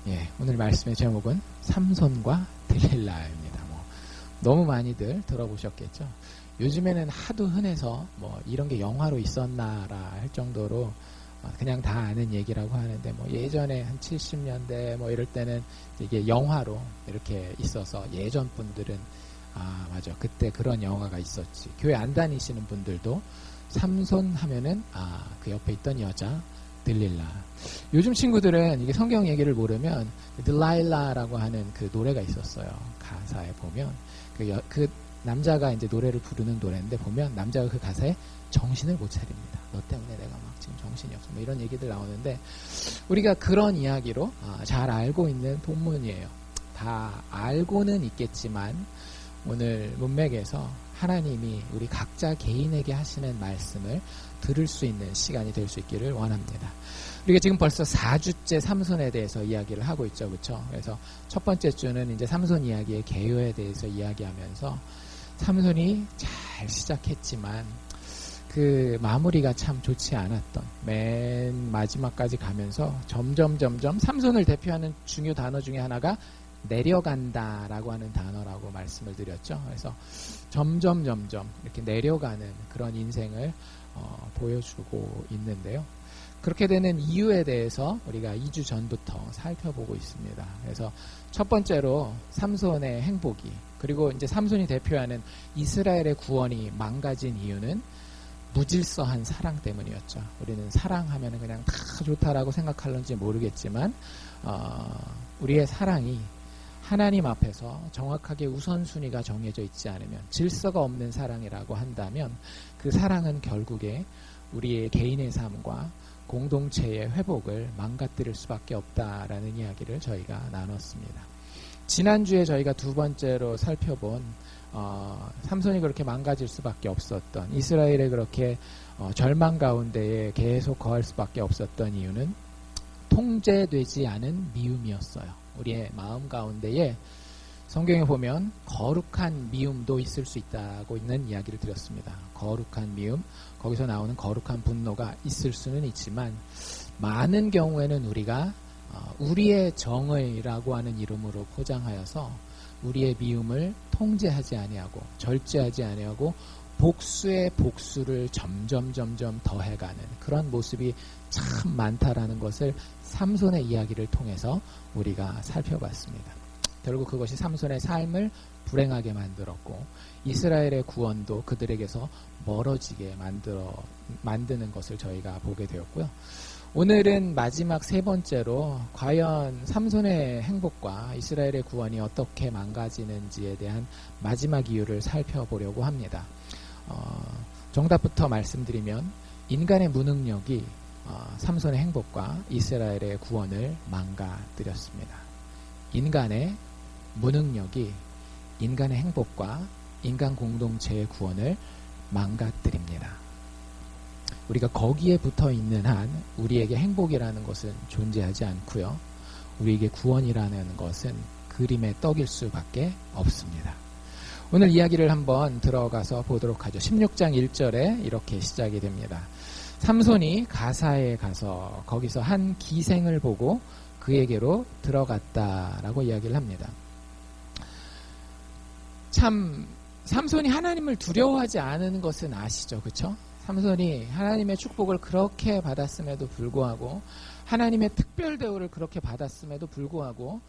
예, 오늘 말씀의 제목은 삼손과 들릴라입니다. 너무 많이들 들어보셨겠죠. 요즘에는 하도 흔해서 이런 게 영화로 있었나라 할 정도로 그냥 다 아는 얘기라고 하는데 예전에 한 70년대 이럴 때는 이게 영화로 이렇게 있어서 예전 분들은 맞아, 그때 그런 영화가 있었지. 교회 안 다니시는 분들도 삼손 하면은 그 옆에 있던 여자 들릴라. 요즘 친구들은 이게 성경 얘기를 모르면 들라일라라고 하는 그 노래가 있었어요. 가사에 보면 그 남자가 이제 노래를 부르는 노래인데 보면 남자가 그 가사에 정신을 못 차립니다. 너 때문에 내가 막 지금 정신이 없어. 이런 얘기들 나오는데 우리가 그런 이야기로 잘 알고 있는 본문이에요. 다 알고는 있겠지만 오늘 문맥에서 하나님이 우리 각자 개인에게 하시는 말씀을 들을 수 있는 시간이 될 수 있기를 원합니다. 우리가 지금 벌써 4주째 삼손에 대해서 이야기를 하고 있죠. 그렇죠? 그래서 첫 번째 주는 이제 삼손 이야기의 개요에 대해서 이야기하면서 삼손이 잘 시작했지만 그 마무리가 참 좋지 않았던 맨 마지막까지 가면서 점점 삼손을 대표하는 중요 단어 중에 하나가 내려간다라고 하는 단어라고 말씀을 드렸죠. 그래서 점점 이렇게 내려가는 그런 인생을 보여주고 있는데요. 그렇게 되는 이유에 대해서 우리가 2주 전부터 살펴보고 있습니다. 그래서 첫 번째로 삼손의 행복이, 그리고 이제 삼손이 대표하는 이스라엘의 구원이 망가진 이유는 무질서한 사랑 때문이었죠. 우리는 사랑하면 그냥 다 좋다라고 생각할런지 모르겠지만 우리의 사랑이 하나님 앞에서 정확하게 우선순위가 정해져 있지 않으면, 질서가 없는 사랑이라고 한다면 그 사랑은 결국에 우리의 개인의 삶과 공동체의 회복을 망가뜨릴 수밖에 없다라는 이야기를 저희가 나눴습니다. 지난주에 저희가 두 번째로 살펴본 삼손이 그렇게 망가질 수밖에 없었던, 이스라엘에 그렇게 절망 가운데에 계속 거할 수밖에 없었던 이유는 통제되지 않은 미움이었어요. 우리의 마음 가운데에 성경에 보면 거룩한 미움도 있을 수 있다고 있는 이야기를 드렸습니다. 거룩한 미움, 거기서 나오는 거룩한 분노가 있을 수는 있지만 많은 경우에는 우리가 우리의 정의라고 하는 이름으로 포장하여서 우리의 미움을 통제하지 아니하고 절제하지 아니하고 복수의 복수를 점점 더해가는 그런 모습이 참 많다라는 것을 삼손의 이야기를 통해서 우리가 살펴봤습니다. 결국 그것이 삼손의 삶을 불행하게 만들었고 이스라엘의 구원도 그들에게서 멀어지게 만드는 것을 저희가 보게 되었고요. 오늘은 마지막 세 번째로 과연 삼손의 행복과 이스라엘의 구원이 어떻게 망가지는지에 대한 마지막 이유를 살펴보려고 합니다. 정답부터 말씀드리면 인간의 무능력이 삼손의 행복과 이스라엘의 구원을 망가뜨렸습니다. 인간의 무능력이 인간의 행복과 인간 공동체의 구원을 망가뜨립니다. 우리가 거기에 붙어 있는 한 우리에게 행복이라는 것은 존재하지 않고요. 우리에게 구원이라는 것은 그림의 떡일 수밖에 없습니다. 오늘 이야기를 한번 들어가서 보도록 하죠. 16장 1절에 이렇게 시작이 됩니다. 삼손이 가사에 가서 거기서 한 기생을 보고 그에게로 들어갔다라고 이야기를 합니다. 참 삼손이 하나님을 두려워하지 않은 것은 아시죠? 그렇죠? 삼손이 하나님의 축복을 그렇게 받았음에도 불구하고 하나님의 특별 대우를 그렇게 받았음에도 불구하고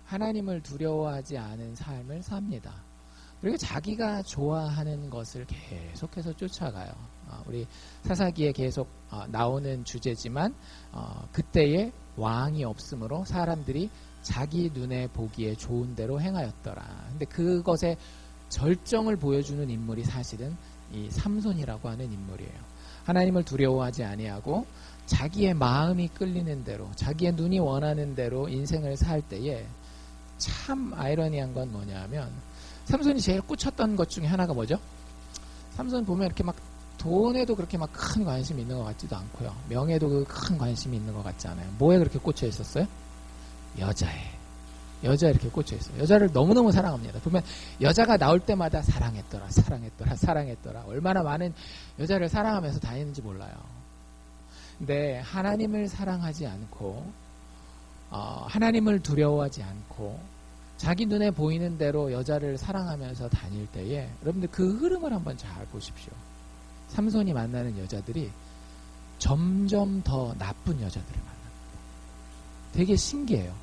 하나님을 두려워하지 않은 삶을 삽니다. 그리고 자기가 좋아하는 것을 계속해서 쫓아가요. 우리 사사기에 계속 나오는 주제지만 그때의 왕이 없으므로 사람들이 자기 눈에 보기에 좋은 대로 행하였더라. 근데 그것의 절정을 보여주는 인물이 사실은 이 삼손이라고 하는 인물이에요. 하나님을 두려워하지 아니하고 자기의 마음이 끌리는 대로, 자기의 눈이 원하는 대로 인생을 살 때에 참 아이러니한 건 뭐냐면 삼손이 제일 꽂혔던 것 중에 하나가 뭐죠? 삼손 보면 이렇게 막 돈에도 그렇게 막 큰 관심이 있는 것 같지도 않고요. 명예도 큰 관심이 있는 것 같지 않아요. 뭐에 그렇게 꽂혀 있었어요? 여자에 이렇게 꽂혀 있어요. 여자를 너무너무 사랑합니다. 보면 여자가 나올 때마다 사랑했더라. 얼마나 많은 여자를 사랑하면서 다니는지 몰라요. 근데 하나님을 사랑하지 않고 하나님을 두려워하지 않고 자기 눈에 보이는 대로 여자를 사랑하면서 다닐 때에 여러분들 그 흐름을 한번 잘 보십시오. 삼손이 만나는 여자들이 점점 더 나쁜 여자들을 만납니다. 되게 신기해요.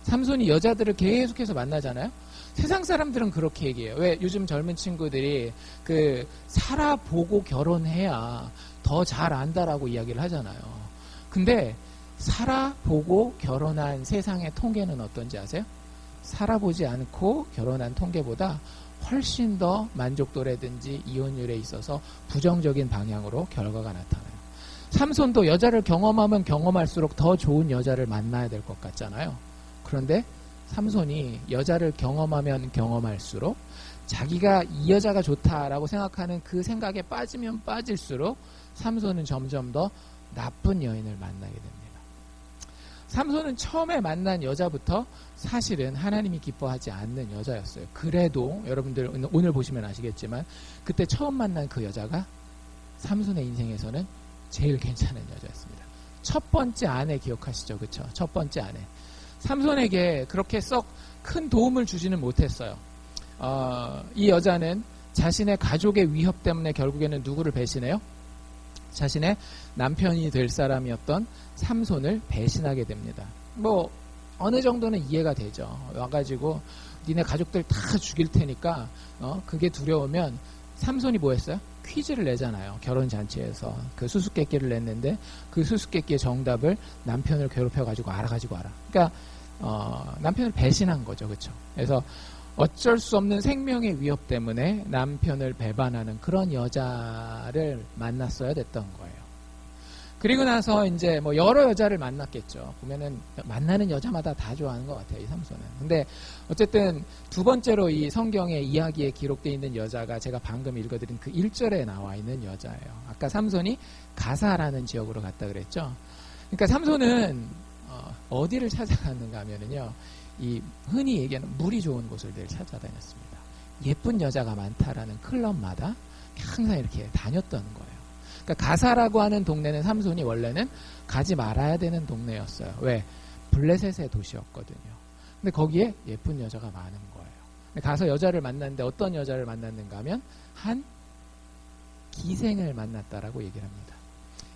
삼손이 여자들을 계속해서 만나잖아요. 세상 사람들은 그렇게 얘기해요. 왜 요즘 젊은 친구들이 살아보고 결혼해야 더 잘 안다라고 이야기를 하잖아요. 근데 살아보고 결혼한 세상의 통계는 어떤지 아세요? 살아보지 않고 결혼한 통계보다 훨씬 더 만족도라든지 이혼율에 있어서 부정적인 방향으로 결과가 나타나요. 삼손도 여자를 경험하면 경험할수록 더 좋은 여자를 만나야 될 것 같잖아요. 그런데 삼손이 여자를 경험하면 경험할수록 자기가 이 여자가 좋다라고 생각하는 그 생각에 빠지면 빠질수록 삼손은 점점 더 나쁜 여인을 만나게 됩니다. 삼손은 처음에 만난 여자부터 사실은 하나님이 기뻐하지 않는 여자였어요. 그래도 여러분들 오늘 보시면 아시겠지만 그때 처음 만난 그 여자가 삼손의 인생에서는 제일 괜찮은 여자였습니다. 첫 번째 아내 기억하시죠? 그렇죠? 첫 번째 아내. 삼손에게 그렇게 썩 큰 도움을 주지는 못했어요. 이 여자는 자신의 가족의 위협 때문에 결국에는 누구를 배신해요? 자신의 남편이 될 사람이었던 삼손을 배신하게 됩니다. 뭐 어느 정도는 이해가 되죠. 와가지고 니네 가족들 다 죽일 테니까 그게 두려우면 삼손이 뭐 했어요? 퀴즈를 내잖아요. 결혼잔치에서 그 수수께끼를 냈는데 그 수수께끼의 정답을 남편을 괴롭혀가지고 알아가지고 알아. 그러니까 남편을 배신한 거죠. 그렇죠? 그래서 어쩔 수 없는 생명의 위협 때문에 남편을 배반하는 그런 여자를 만났어야 됐던 거예요. 그리고 나서 이제 뭐 여러 여자를 만났겠죠. 보면은 만나는 여자마다 다 좋아하는 것 같아요, 이 삼손은. 근데 어쨌든 두 번째로 이 성경의 이야기에 기록되어 있는 여자가 제가 방금 읽어드린 그 1절에 나와 있는 여자예요. 아까 삼손이 가사라는 지역으로 갔다 그랬죠. 그러니까 삼손은 어디를 찾아갔는가 하면은요, 이 흔히 얘기하는 물이 좋은 곳을 늘 찾아다녔습니다. 예쁜 여자가 많다라는 클럽마다 항상 이렇게 다녔던 거예요. 그러니까 가사라고 하는 동네는 삼손이 원래는 가지 말아야 되는 동네였어요. 왜? 블레셋의 도시였거든요. 근데 거기에 예쁜 여자가 많은 거예요. 가서 여자를 만났는데 어떤 여자를 만났는가 하면 한 기생을 만났다라고 얘기를 합니다.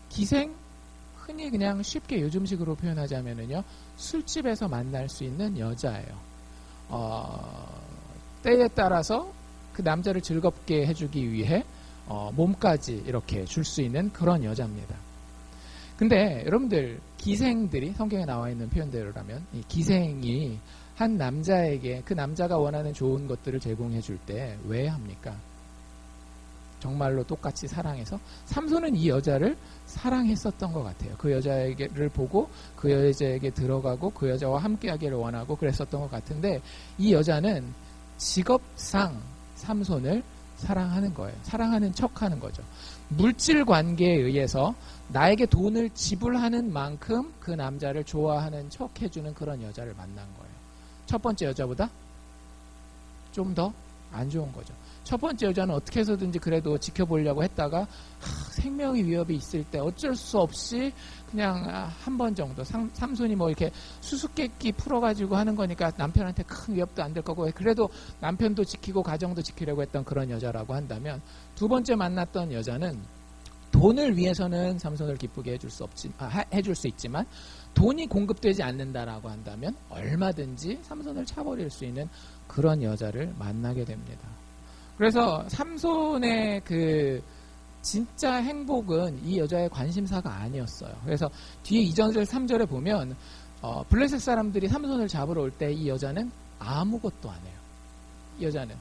기생? 흔히 그냥 쉽게 요즘식으로 표현하자면은요, 술집에서 만날 수 있는 여자예요. 때에 따라서 그 남자를 즐겁게 해주기 위해 몸까지 이렇게 줄 수 있는 그런 여자입니다. 근데 여러분들 기생들이 성경에 나와 있는 표현대로라면 이 기생이 한 남자에게 그 남자가 원하는 좋은 것들을 제공해 줄 때 왜 합니까? 정말로 똑같이 사랑해서 삼손은 이 여자를 사랑했었던 것 같아요. 그 여자를 보고 그 여자에게 들어가고 그 여자와 함께하기를 원하고 그랬었던 것 같은데 이 여자는 직업상 삼손을 사랑하는 거예요. 사랑하는 척하는 거죠. 물질 관계에 의해서 나에게 돈을 지불하는 만큼 그 남자를 좋아하는 척 해주는 그런 여자를 만난 거예요. 첫 번째 여자보다 좀 더 안 좋은 거죠. 첫 번째 여자는 어떻게 해서든지 그래도 지켜보려고 했다가 생명의 위협이 있을 때 어쩔 수 없이 그냥 한 번 정도 삼손이 뭐 이렇게 수수께끼 풀어가지고 하는 거니까 남편한테 큰 위협도 안 될 거고 그래도 남편도 지키고 가정도 지키려고 했던 그런 여자라고 한다면 두 번째 만났던 여자는 돈을 위해서는 삼손을 기쁘게 해줄 수 있지만 돈이 공급되지 않는다라고 한다면 얼마든지 삼손을 차버릴 수 있는 그런 여자를 만나게 됩니다. 그래서 삼손의 그 진짜 행복은 이 여자의 관심사가 아니었어요. 그래서 뒤에 2절 3절에 보면 블레셋 사람들이 삼손을 잡으러 올 때 이 여자는 아무것도 안 해요. 이 여자는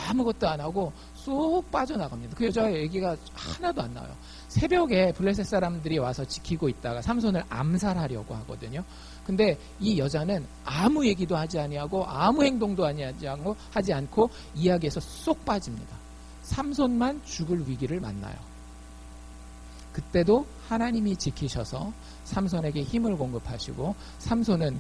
아무것도 안 하고 쏙 빠져나갑니다. 그 여자의 얘기가 하나도 안 나와요. 새벽에 블레셋 사람들이 와서 지키고 있다가 삼손을 암살하려고 하거든요. 근데 이 여자는 아무 얘기도 하지 아니하고 아무 행동도 하지 않고 이야기에서 쏙 빠집니다. 삼손만 죽을 위기를 만나요. 그때도 하나님이 지키셔서 삼손에게 힘을 공급하시고 삼손은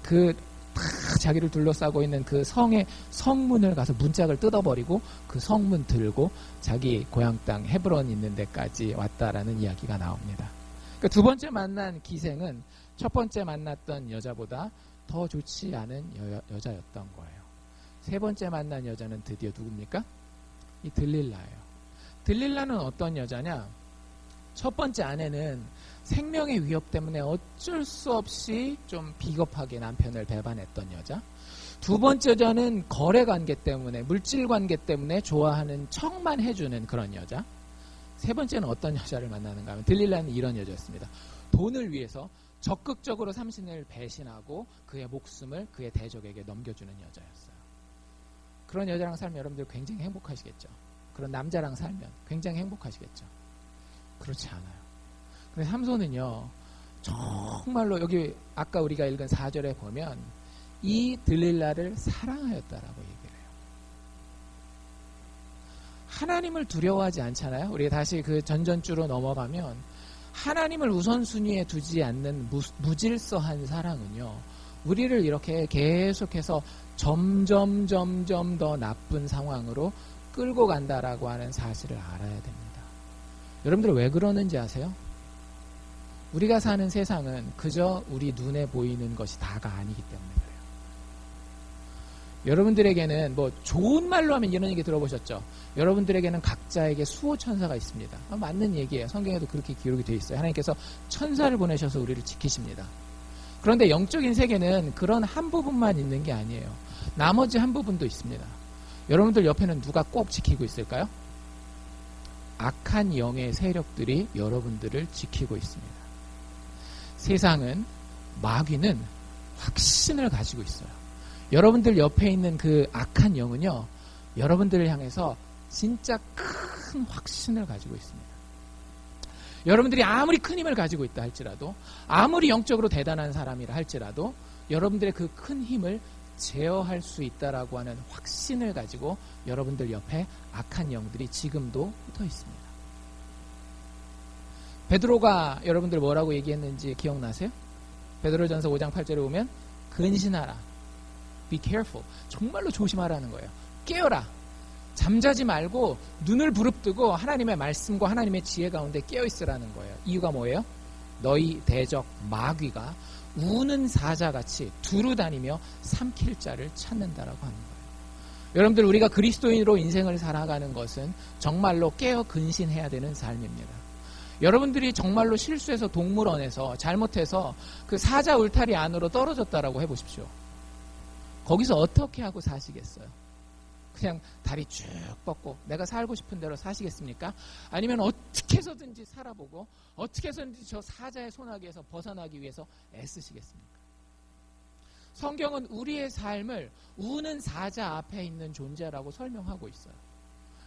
자기를 둘러싸고 있는 그 성의 성문을 가서 문짝을 뜯어버리고 그 성문 들고 자기 고향 땅 헤브론 있는 데까지 왔다라는 이야기가 나옵니다. 그러니까 두 번째 만난 기생은 첫 번째 만났던 여자보다 더 좋지 않은 여자였던 거예요. 세 번째 만난 여자는 드디어 누굽니까? 이 들릴라예요. 들릴라는 어떤 여자냐? 첫 번째 아내는 생명의 위협 때문에 어쩔 수 없이 좀 비겁하게 남편을 배반했던 여자. 두 번째 여자는 거래 관계 때문에, 물질 관계 때문에 좋아하는 척만 해주는 그런 여자. 세 번째는 어떤 여자를 만나는가 하면 들릴라는 이런 여자였습니다. 돈을 위해서 적극적으로 삼신을 배신하고 그의 목숨을 그의 대적에게 넘겨주는 여자였어요. 그런 여자랑 살면 여러분들 굉장히 행복하시겠죠. 그런 남자랑 살면 굉장히 행복하시겠죠. 그렇지 않아요. 근데 삼손은요, 정말로 여기 아까 우리가 읽은 4절에 보면 이 들릴라를 사랑하였다라고 얘기를 해요. 하나님을 두려워하지 않잖아요. 우리가 다시 그 전전주로 넘어가면 하나님을 우선순위에 두지 않는 무질서한 사랑은요, 우리를 이렇게 계속해서 점점 더 나쁜 상황으로 끌고 간다라고 하는 사실을 알아야 됩니다. 여러분들 왜 그러는지 아세요? 우리가 사는 세상은 그저 우리 눈에 보이는 것이 다가 아니기 때문에 그래요. 여러분들에게는 뭐 좋은 말로 하면 이런 얘기 들어보셨죠? 여러분들에게는 각자에게 수호천사가 있습니다. 맞는 얘기예요. 성경에도 그렇게 기록이 되어 있어요. 하나님께서 천사를 보내셔서 우리를 지키십니다. 그런데 영적인 세계는 그런 한 부분만 있는 게 아니에요. 나머지 한 부분도 있습니다. 여러분들 옆에는 누가 꼭 지키고 있을까요? 악한 영의 세력들이 여러분들을 지키고 있습니다. 세상은, 마귀는 확신을 가지고 있어요. 여러분들 옆에 있는 그 악한 영은요, 여러분들을 향해서 진짜 큰 확신을 가지고 있습니다. 여러분들이 아무리 큰 힘을 가지고 있다 할지라도, 아무리 영적으로 대단한 사람이라 할지라도 여러분들의 그 큰 힘을 제어할 수 있다라고 하는 확신을 가지고 여러분들 옆에 악한 영들이 지금도 붙어 있습니다. 베드로가 여러분들 뭐라고 얘기했는지 기억나세요? 베드로전서 5장 8절에 보면 근신하라, be careful, 정말로 조심하라는 거예요. 깨어라, 잠자지 말고 눈을 부릅뜨고 하나님의 말씀과 하나님의 지혜 가운데 깨어있으라는 거예요. 이유가 뭐예요? 너희 대적 마귀가 우는 사자같이 두루 다니며 삼킬 자를 찾는다라고 하는 거예요. 여러분들, 우리가 그리스도인으로 인생을 살아가는 것은 정말로 깨어 근신해야 되는 삶입니다. 여러분들이 정말로 실수해서 동물원에서 잘못해서 그 사자 울타리 안으로 떨어졌다라고 해보십시오. 거기서 어떻게 하고 사시겠어요? 그냥 다리 쭉 뻗고 내가 살고 싶은 대로 사시겠습니까? 아니면 어떻게 해서든지 살아보고 어떻게 해서든지 저 사자의 소나기에서 벗어나기 위해서 애쓰시겠습니까? 성경은 우리의 삶을 우는 사자 앞에 있는 존재라고 설명하고 있어요.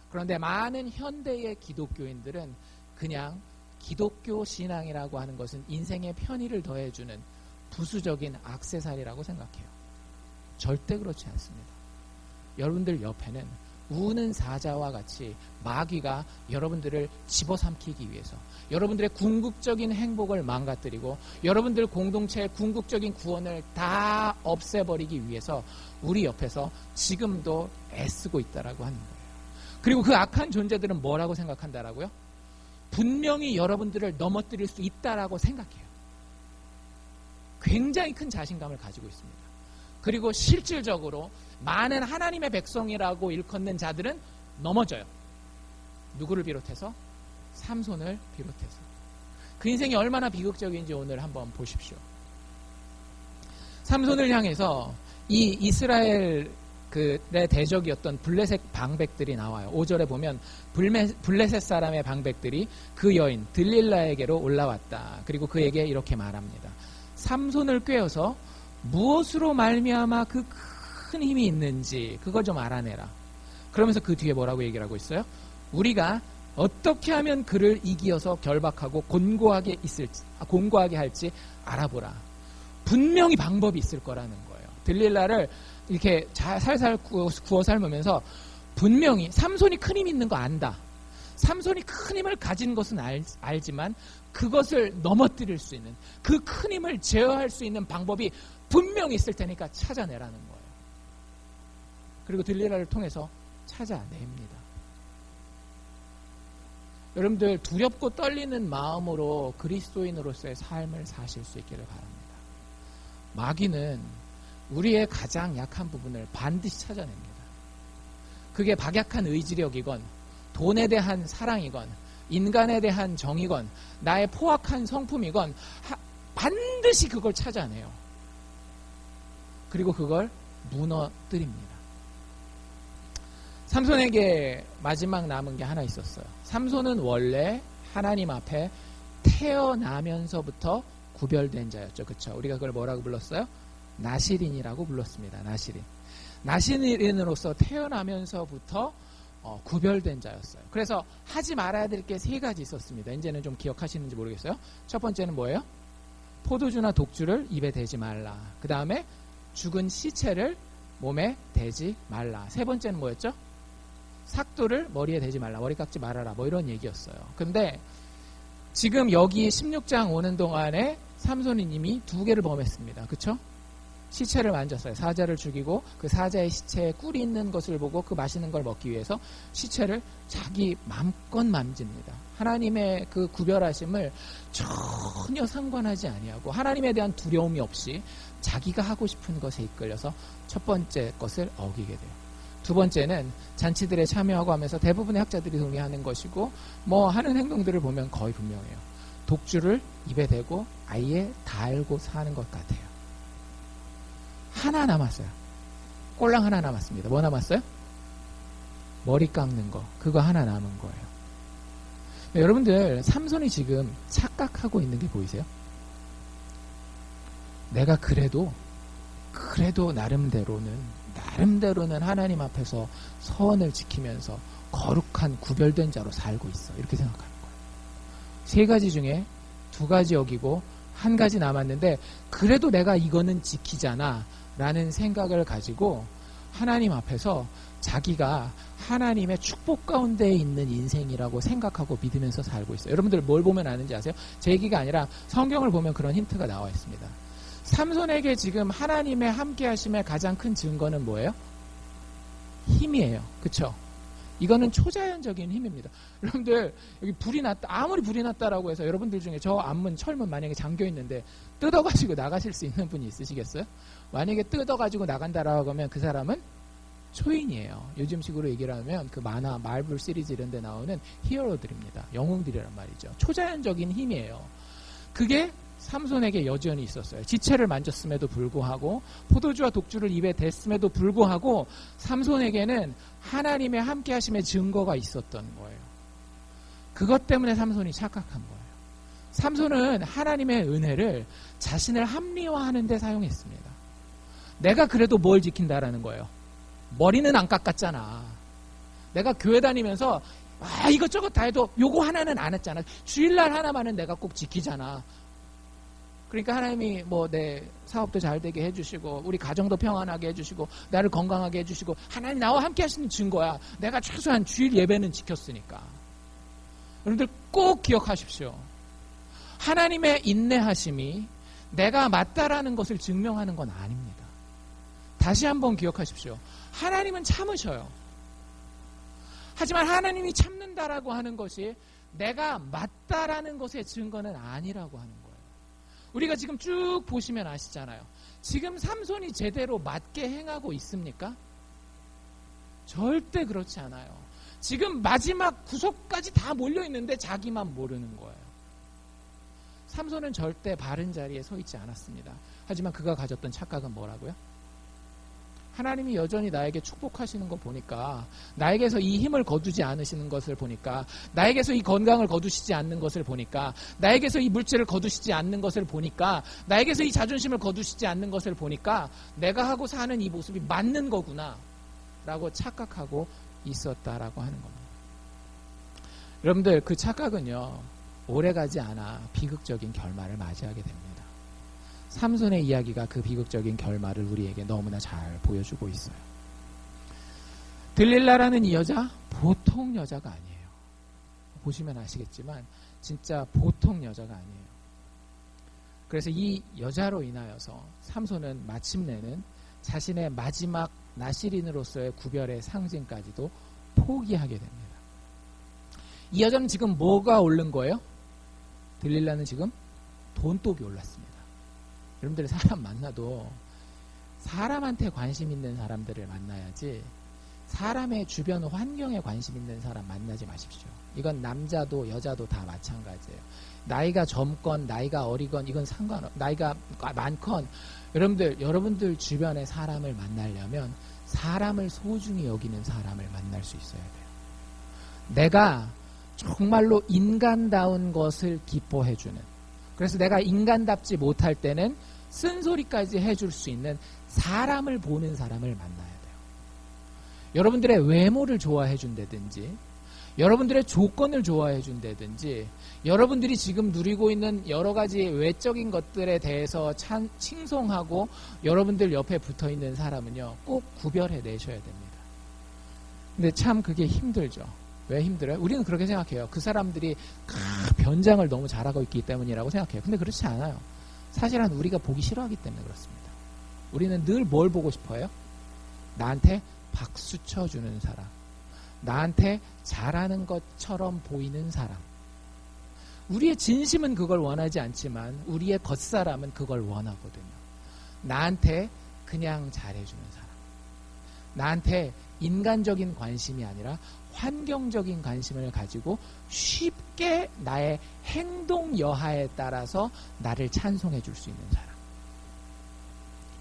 그런데 많은 현대의 기독교인들은 그냥 기독교 신앙이라고 하는 것은 인생의 편의를 더해주는 부수적인 액세서리라고 생각해요. 절대 그렇지 않습니다. 여러분들 옆에는 우는 사자와 같이 마귀가 여러분들을 집어삼키기 위해서, 여러분들의 궁극적인 행복을 망가뜨리고 여러분들 공동체의 궁극적인 구원을 다 없애버리기 위해서 우리 옆에서 지금도 애쓰고 있다라고 하는 거예요. 그리고 그 악한 존재들은 뭐라고 생각한다라고요? 분명히 여러분들을 넘어뜨릴 수 있다라고 생각해요. 굉장히 큰 자신감을 가지고 있습니다. 그리고 실질적으로 많은 하나님의 백성이라고 일컫는 자들은 넘어져요. 누구를 비롯해서? 삼손을 비롯해서. 그 인생이 얼마나 비극적인지 오늘 한번 보십시오. 삼손을 향해서 이 이스라엘의 대적이었던 블레셋 방백들이 나와요. 5절에 보면 블레셋 사람의 방백들이 그 여인 들릴라에게로 올라왔다. 그리고 그에게 이렇게 말합니다. 삼손을 꾀어서 무엇으로 말미암아 그 큰 힘이 있는지 그거 좀 알아내라. 그러면서 그 뒤에 뭐라고 얘기를 하고 있어요? 우리가 어떻게 하면 그를 이기어서 결박하고 곤고하게 할지 알아보라. 분명히 방법이 있을 거라는 거예요. 들릴라를 이렇게 살살 구워 삶으면서 분명히 삼손이 큰 힘 있는 거 안다. 삼손이 큰 힘을 가진 것은 알지만 그것을 넘어뜨릴 수 있는, 그 큰 힘을 제어할 수 있는 방법이 분명히 있을 테니까 찾아내라는 거예요. 그리고 들릴라를 통해서 찾아냅니다. 여러분들, 두렵고 떨리는 마음으로 그리스도인으로서의 삶을 사실 수 있기를 바랍니다. 마귀는 우리의 가장 약한 부분을 반드시 찾아냅니다. 그게 박약한 의지력이건 돈에 대한 사랑이건 인간에 대한 정이건 나의 포악한 성품이건 반드시 그걸 찾아내요. 그리고 그걸 무너뜨립니다. 삼손에게 마지막 남은 게 하나 있었어요. 삼손은 원래 하나님 앞에 태어나면서부터 구별된 자였죠. 그렇죠? 우리가 그걸 뭐라고 불렀어요? 나시린이라고 불렀습니다. 나시린. 나시린으로서 태어나면서부터 구별된 자였어요. 그래서 하지 말아야 될 게 세 가지 있었습니다. 이제는 좀 기억하시는지 모르겠어요. 첫 번째는 뭐예요? 포도주나 독주를 입에 대지 말라. 그 다음에 죽은 시체를 몸에 대지 말라. 세 번째는 뭐였죠? 삭도를 머리에 대지 말라. 머리 깎지 말아라. 뭐 이런 얘기였어요. 근데 지금 여기 16장 오는 동안에 삼손이님이 두 개를 범했습니다. 그쵸? 시체를 만졌어요. 사자를 죽이고 그 사자의 시체에 꿀이 있는 것을 보고 그 맛있는 걸 먹기 위해서 시체를 자기 맘껏 만집니다. 하나님의 그 구별하심을 전혀 상관하지 아니하고 하나님에 대한 두려움이 없이 자기가 하고 싶은 것에 이끌려서 첫 번째 것을 어기게 돼요. 두 번째는 잔치들에 참여하고 하면서 대부분의 학자들이 동의하는 것이고 뭐 하는 행동들을 보면 거의 분명해요. 독주를 입에 대고 아예 다 알고 사는 것 같아요. 하나 남았어요. 꼴랑 하나 남았습니다. 뭐 남았어요? 머리 깎는 거. 그거 하나 남은 거예요. 여러분들 삼손이 지금 착각하고 있는 게 보이세요? 내가 그래도 나름대로는 하나님 앞에서 선을 지키면서 거룩한 구별된 자로 살고 있어. 이렇게 생각하는 거예요. 세 가지 중에 두 가지 여기고 한 가지 남았는데 그래도 내가 이거는 지키잖아 라는 생각을 가지고 하나님 앞에서 자기가 하나님의 축복 가운데 있는 인생이라고 생각하고 믿으면서 살고 있어요. 여러분들 뭘 보면 아는지 아세요? 제 얘기가 아니라 성경을 보면 그런 힌트가 나와 있습니다. 삼손에게 지금 하나님의 함께 하심의 가장 큰 증거는 뭐예요? 힘이에요. 그쵸? 이거는 초자연적인 힘입니다. 여러분들 여기 불이 났다. 아무리 불이 났다라고 해서 여러분들 중에 저 앞문 철문 만약에 잠겨 있는데 뜯어가지고 나가실 수 있는 분이 있으시겠어요? 만약에 뜯어가지고 나간다라고 하면 그 사람은 초인이에요. 요즘식으로 얘기를 하면 그 만화 마블 시리즈 이런 데 나오는 히어로들입니다. 영웅들이란 말이죠. 초자연적인 힘이에요. 그게 삼손에게 여전히 있었어요. 지체를 만졌음에도 불구하고 포도주와 독주를 입에 댔음에도 불구하고 삼손에게는 하나님의 함께 하심의 증거가 있었던 거예요. 그것 때문에 삼손이 착각한 거예요. 삼손은 하나님의 은혜를 자신을 합리화하는 데 사용했습니다. 내가 그래도 뭘 지킨다라는 거예요. 머리는 안 깎았잖아. 내가 교회 다니면서 이것저것 다 해도 요거 하나는 안 했잖아. 주일날 하나만은 내가 꼭 지키잖아. 그러니까 하나님이 뭐 내 사업도 잘 되게 해주시고 우리 가정도 평안하게 해주시고 나를 건강하게 해주시고 하나님 나와 함께 하시는 증거야. 내가 최소한 주일 예배는 지켰으니까. 여러분들 꼭 기억하십시오. 하나님의 인내하심이 내가 맞다라는 것을 증명하는 건 아닙니다. 다시 한번 기억하십시오. 하나님은 참으셔요. 하지만 하나님이 참는다라고 하는 것이 내가 맞다라는 것의 증거는 아니라고 하는 거예요. 우리가 지금 쭉 보시면 아시잖아요. 지금 삼손이 제대로 맞게 행하고 있습니까? 절대 그렇지 않아요. 지금 마지막 구석까지 다 몰려있는데 자기만 모르는 거예요. 삼손은 절대 바른 자리에 서 있지 않았습니다. 하지만 그가 가졌던 착각은 뭐라고요? 하나님이 여전히 나에게 축복하시는 거 보니까, 나에게서 이 힘을 거두지 않으시는 것을 보니까, 나에게서 이 건강을 거두시지 않는 것을 보니까, 나에게서 이 물질을 거두시지 않는 것을 보니까, 나에게서 이 자존심을 거두시지 않는 것을 보니까 내가 하고 사는 이 모습이 맞는 거구나 라고 착각하고 있었다라고 하는 겁니다. 여러분들 그 착각은요 오래가지 않아 비극적인 결말을 맞이하게 됩니다. 삼손의 이야기가 그 비극적인 결말을 우리에게 너무나 잘 보여주고 있어요. 들릴라라는 이 여자 보통 여자가 아니에요. 보시면 아시겠지만 진짜 보통 여자가 아니에요. 그래서 이 여자로 인하여서 삼손은 마침내는 자신의 마지막 나시린으로서의 구별의 상징까지도 포기하게 됩니다. 이 여자는 지금 뭐가 오른 거예요? 들릴라는 지금 돈독이 올랐습니다. 여러분들 사람 만나도 사람한테 관심 있는 사람들을 만나야지 사람의 주변 환경에 관심 있는 사람 만나지 마십시오. 이건 남자도 여자도 다 마찬가지예요. 나이가 젊건 나이가 어리건 이건 상관없. 나이가 많건 여러분들 주변의 사람을 만나려면 사람을 소중히 여기는 사람을 만날 수 있어야 돼요. 내가 정말로 인간다운 것을 기뻐해주는, 그래서 내가 인간답지 못할 때는 쓴소리까지 해줄 수 있는 사람을 보는 사람을 만나야 돼요. 여러분들의 외모를 좋아해 준다든지 여러분들의 조건을 좋아해 준다든지 여러분들이 지금 누리고 있는 여러 가지 외적인 것들에 대해서 칭송하고 여러분들 옆에 붙어있는 사람은요 꼭 구별해 내셔야 됩니다. 근데 참 그게 힘들죠. 왜 힘들어요? 우리는 그렇게 생각해요. 그 사람들이 변장을 너무 잘하고 있기 때문이라고 생각해요. 근데 그렇지 않아요. 사실은 우리가 보기 싫어하기 때문에 그렇습니다. 우리는 늘 뭘 보고 싶어요? 나한테 박수 쳐주는 사람, 나한테 잘하는 것처럼 보이는 사람. 우리의 진심은 그걸 원하지 않지만 우리의 겉사람은 그걸 원하거든요. 나한테 그냥 잘해주는 사람, 나한테 인간적인 관심이 아니라 환경적인 관심을 가지고 쉽게 나의 행동 여하에 따라서 나를 찬송해 줄 수 있는 사람.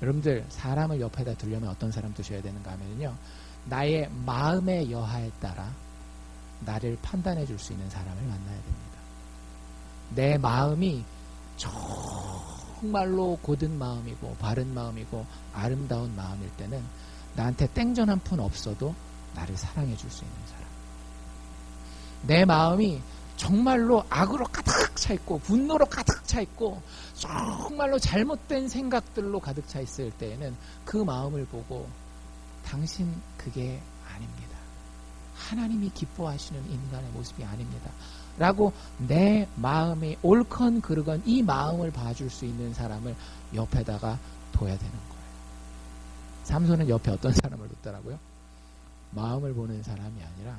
여러분들 사람을 옆에다 두려면 어떤 사람 두셔야 되는가 하면요, 나의 마음의 여하에 따라 나를 판단해 줄 수 있는 사람을 만나야 됩니다. 내 마음이 정말로 고든 마음이고 바른 마음이고 아름다운 마음일 때는 나한테 땡전 한 푼 없어도 나를 사랑해 줄 수 있는 사람. 내 마음이 정말로 악으로 가득 차 있고 분노로 가득 차 있고 정말로 잘못된 생각들로 가득 차 있을 때에는 그 마음을 보고 당신 그게 아닙니다. 하나님이 기뻐하시는 인간의 모습이 아닙니다. 라고 내 마음이 옳건 그르건 이 마음을 봐줄 수 있는 사람을 옆에다가 둬야 되는 거예요. 삼손은 옆에 어떤 사람을 뒀더라고요? 마음을 보는 사람이 아니라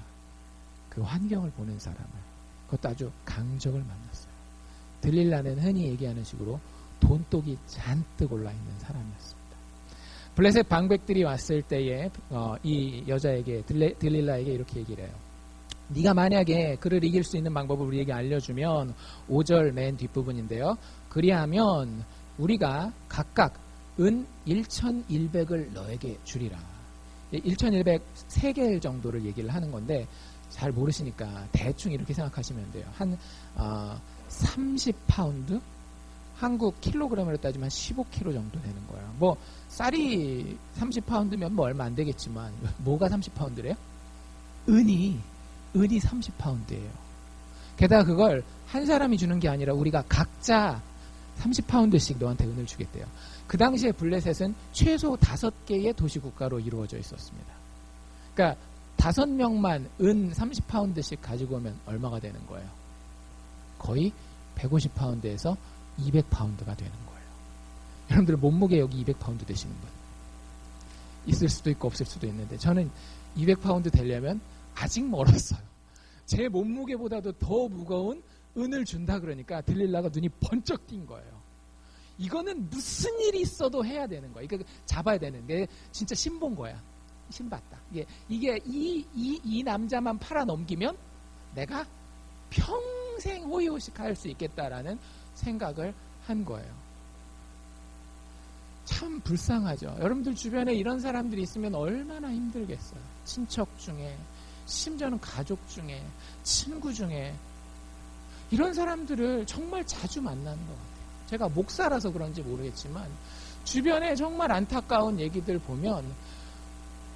그 환경을 보는 사람을, 그것도 아주 강적을 만났어요. 들릴라는 흔히 얘기하는 식으로 돈독이 잔뜩 올라있는 사람이었습니다. 블레셋 방백들이 왔을 때에 이 여자에게 들릴라에게 이렇게 얘기를 해요. 네가 만약에 그를 이길 수 있는 방법을 우리에게 알려주면 5절 맨 뒷부분인데요. 그리하면 우리가 각각 은 1,100을 너에게 주리라. 1,100 3개일 정도를 얘기를 하는 건데 잘 모르시니까 대충 이렇게 생각하시면 돼요. 한 30파운드? 한국 킬로그램으로 따지면 15kg 정도 되는 거예요. 뭐 쌀이 30파운드면 뭐 얼마 안 되겠지만 뭐가 30파운드래요? 은이 30파운드예요. 게다가 그걸 한 사람이 주는 게 아니라 우리가 각자 30파운드씩 너한테 은을 주겠대요. 그 당시에 블레셋은 최소 5개의 도시국가로 이루어져 있었습니다. 그러니까 5명만 은 30파운드씩 가지고 오면 얼마가 되는 거예요? 거의 150파운드에서 200파운드가 되는 거예요. 여러분들 몸무게 여기 200파운드 되시는 분 있을 수도 있고 없을 수도 있는데 저는 200파운드 되려면 아직 멀었어요. 제 몸무게보다도 더 무거운 은을 준다 그러니까 들릴라가 눈이 번쩍 띈 거예요. 이거는 무슨 일이 있어도 해야 되는 거야. 이거 잡아야 되는 게 진짜 신본 거야. 신봤다. 이게 이 남자만 팔아 넘기면 내가 평생 호의호식할 수 있겠다라는 생각을 한 거예요. 참 불쌍하죠. 여러분들 주변에 이런 사람들이 있으면 얼마나 힘들겠어요. 친척 중에, 심지어는 가족 중에, 친구 중에 이런 사람들을 정말 자주 만나는 것 같아요. 제가 목사라서 그런지 모르겠지만 주변에 정말 안타까운 얘기들 보면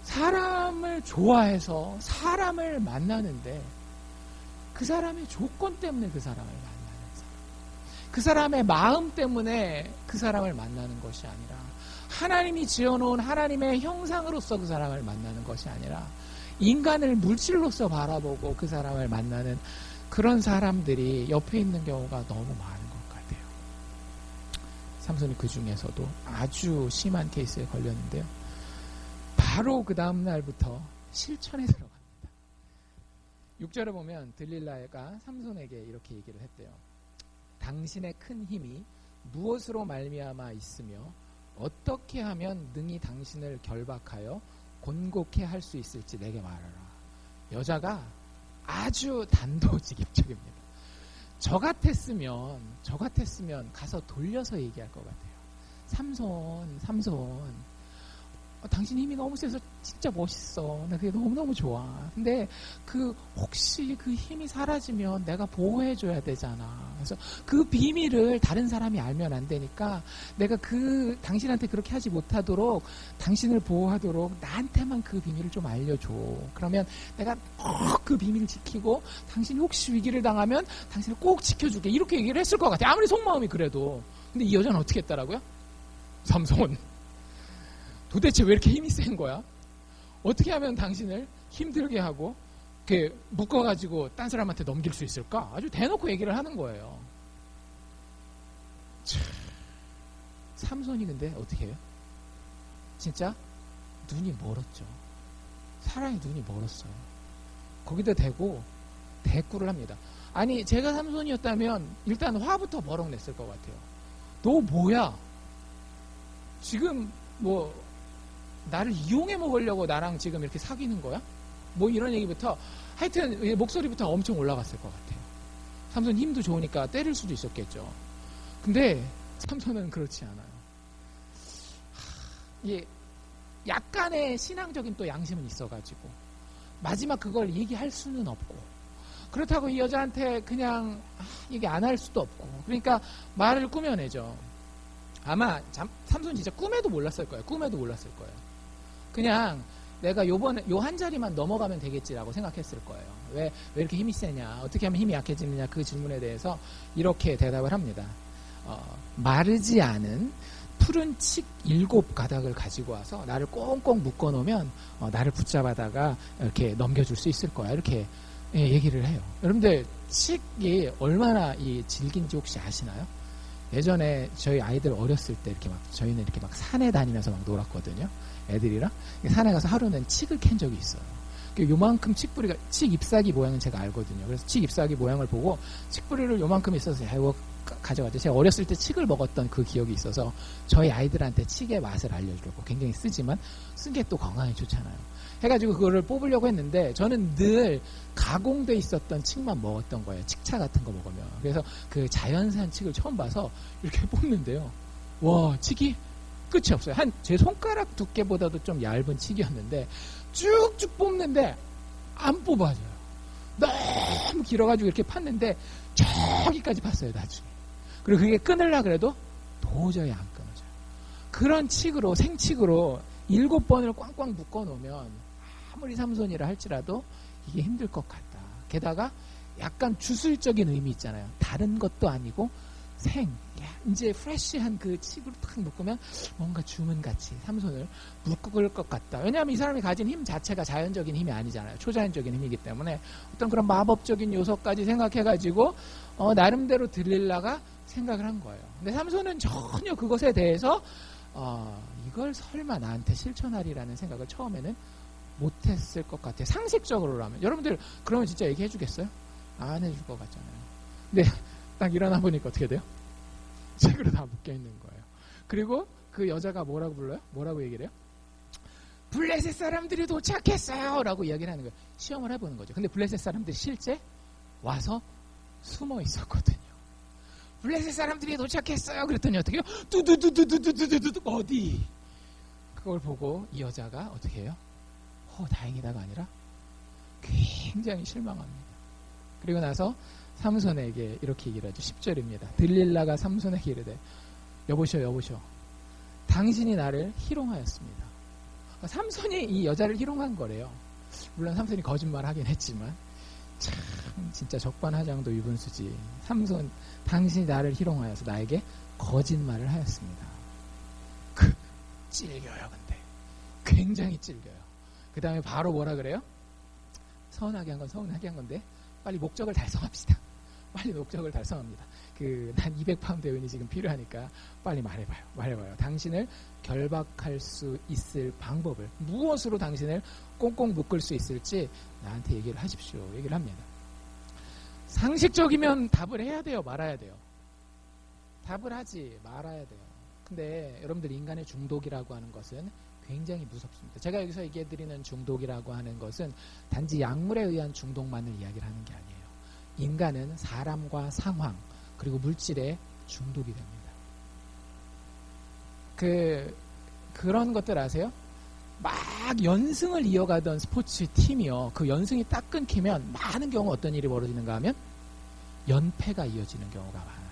사람을 좋아해서 사람을 만나는데 그 사람의 조건 때문에 그 사람을 만나는 사람, 그 사람의 마음 때문에 그 사람을 만나는 것이 아니라 하나님이 지어놓은 하나님의 형상으로서 그 사람을 만나는 것이 아니라 인간을 물질로서 바라보고 그 사람을 만나는 그런 사람들이 옆에 있는 경우가 너무 많은 것 같아요. 삼손이 그 중에서도 아주 심한 케이스에 걸렸는데요. 바로 그 다음 날부터 실천에 들어갑니다. 6절에 보면 들릴라가 삼손에게 이렇게 얘기를 했대요. 당신의 큰 힘이 무엇으로 말미암아 있으며 어떻게 하면 능히 당신을 결박하여 곤곡해 할 수 있을지 내게 말하라. 여자가 아주 단도직입적입니다. 저 같았으면 가서 돌려서 얘기할 것 같아요. 삼손, 당신 힘이 너무 세서 진짜 멋있어. 나 그게 너무너무 좋아. 근데 혹시 그 힘이 사라지면 내가 보호해줘야 되잖아. 그래서 그 비밀을 다른 사람이 알면 안 되니까 내가 당신한테 그렇게 하지 못하도록 당신을 보호하도록 나한테만 그 비밀을 좀 알려줘. 그러면 내가 그 비밀을 지키고 당신이 혹시 위기를 당하면 당신을 꼭 지켜줄게. 이렇게 얘기를 했을 것 같아요. 아무리 속마음이 그래도. 근데 이 여자는 어떻게 했더라고요? 삼손. 도대체 왜 이렇게 힘이 센 거야? 어떻게 하면 당신을 힘들게 하고 이렇게 묶어가지고 딴 사람한테 넘길 수 있을까? 아주 대놓고 얘기를 하는 거예요. 삼손이 근데 어떻게 해요? 진짜 눈이 멀었죠. 사랑의 눈이 멀었어요. 거기다 대고 대꾸를 합니다. 아니 제가 삼손이었다면 일단 화부터 버럭 냈을 것 같아요. 너 뭐야? 지금 나를 이용해 먹으려고 나랑 지금 이렇게 사귀는 거야? 이런 얘기부터 하여튼 목소리부터 엄청 올라갔을 것 같아요. 삼손 힘도 좋으니까 때릴 수도 있었겠죠. 근데 삼손은 그렇지 않아요. 이게 약간의 신앙적인 또 양심은 있어가지고 마지막 그걸 얘기할 수는 없고 그렇다고 이 여자한테 그냥 얘기 안 할 수도 없고 그러니까 말을 꾸며내죠. 아마 삼손 진짜 꿈에도 몰랐을 거예요. 그냥 내가 요 한 자리만 넘어가면 되겠지라고 생각했을 거예요. 왜 이렇게 힘이 세냐, 어떻게 하면 힘이 약해지느냐 그 질문에 대해서 이렇게 대답을 합니다. 마르지 않은 푸른 칡 7가닥을 가지고 와서 나를 꽁꽁 묶어놓으면 나를 붙잡아다가 이렇게 넘겨줄 수 있을 거야. 이렇게 얘기를 해요. 여러분들 칡이 얼마나 질긴지 혹시 아시나요? 예전에 저희 아이들 어렸을 때 저희는 이렇게 산에 다니면서 놀았거든요. 애들이랑 산에 가서 하루는 칡을 캔 적이 있어요. 요만큼 칡뿌리가 칡 잎사귀 모양은 제가 알거든요. 그래서 칡 잎사귀 모양을 보고 칡뿌리를 요만큼 있어서 이거 가져갔죠. 제가 어렸을 때 칡을 먹었던 그 기억이 있어서 저희 아이들한테 칡의 맛을 알려주려고 굉장히 쓰지만 쓴 게 또 건강에 좋잖아요. 해가지고 그거를 뽑으려고 했는데 저는 늘 가공돼 있었던 칡만 먹었던 거예요. 칡차 같은 거 먹으면. 그래서 그 자연산 칡을 처음 봐서 이렇게 뽑는데요. 와, 칡이 끝이 없어요. 제 손가락 두께보다도 좀 얇은 칡이었는데 쭉쭉 뽑는데 안 뽑아져요. 너무 길어가지고 이렇게 팠는데 저기까지 팠어요, 나중에. 그리고 그게 끊으려고 그래도 도저히 안 끊어져요. 그런 칡으로, 생칡으로 7번을 꽝꽝 묶어놓으면 아무리 삼손이라 할지라도 이게 힘들 것 같다. 게다가 약간 주술적인 의미 있잖아요. 다른 것도 아니고 이제 프레쉬한 그 칡으로 탁 묶으면 뭔가 주문같이 삼손을 묶을 것 같다. 왜냐하면 이 사람이 가진 힘 자체가 자연적인 힘이 아니잖아요. 초자연적인 힘이기 때문에 어떤 그런 마법적인 요소까지 생각해가지고 나름대로 들릴라가 생각을 한 거예요. 근데 삼손은 전혀 그것에 대해서 이걸 설마 나한테 실천하리라는 생각을 처음에는 못했을 것 같아요. 상식적으로라면. 여러분들 그러면 진짜 얘기해 주겠어요? 안 해줄 것 같잖아요. 근데 딱 일어나 보니까 어떻게 돼요? 책으로 다 묶여있는 거예요. 그리고 그 여자가 뭐라고 불러요? 뭐라고 얘기를 해요? 블레셋 사람들이 도착했어요! 라고 이야기를 하는 거예요. 시험을 해보는 거죠. 근데 블레셋 사람들이 실제 와서 숨어 있었거든요. 블레셋 사람들이 도착했어요! 그랬더니 어떻게 해요? 뚜두두두두두두두 어디? 그걸 보고 이 여자가 어떻게 해요? 다행이다가 아니라 굉장히 실망합니다. 그리고 나서 삼손에게 이렇게 얘기를 하죠. 10절입니다. 들릴라가 삼손에게 이르되 여보시오 당신이 나를 희롱하였습니다. 삼손이 이 여자를 희롱한 거래요. 물론 삼손이 거짓말하긴 했지만 참 진짜 적반하장도 유분수지. 삼손 당신이 나를 희롱하여서 나에게 거짓말을 하였습니다. 찔겨요. 근데 굉장히 찔겨요. 그 다음에 바로 뭐라 그래요? 서운하게 한 건 서운하게 한 건데 빨리 목적을 달성합시다. 빨리 목적을 달성합니다. 한 200파운드 은이 지금 필요하니까 빨리 말해봐요. 당신을 결박할 수 있을 방법을, 무엇으로 당신을 꽁꽁 묶을 수 있을지 나한테 얘기를 하십시오. 얘기를 합니다. 상식적이면 답을 해야 돼요? 말아야 돼요? 답을 하지 말아야 돼요. 근데 여러분들 인간의 중독이라고 하는 것은 굉장히 무섭습니다. 제가 여기서 얘기해드리는 중독이라고 하는 것은 단지 약물에 의한 중독만을 이야기를 하는 게 아니에요. 인간은 사람과 상황 그리고 물질에 중독이 됩니다. 그런 것들 아세요? 막 연승을 이어가던 스포츠 팀이요. 그 연승이 딱 끊기면 많은 경우 어떤 일이 벌어지는가 하면 연패가 이어지는 경우가 많아요.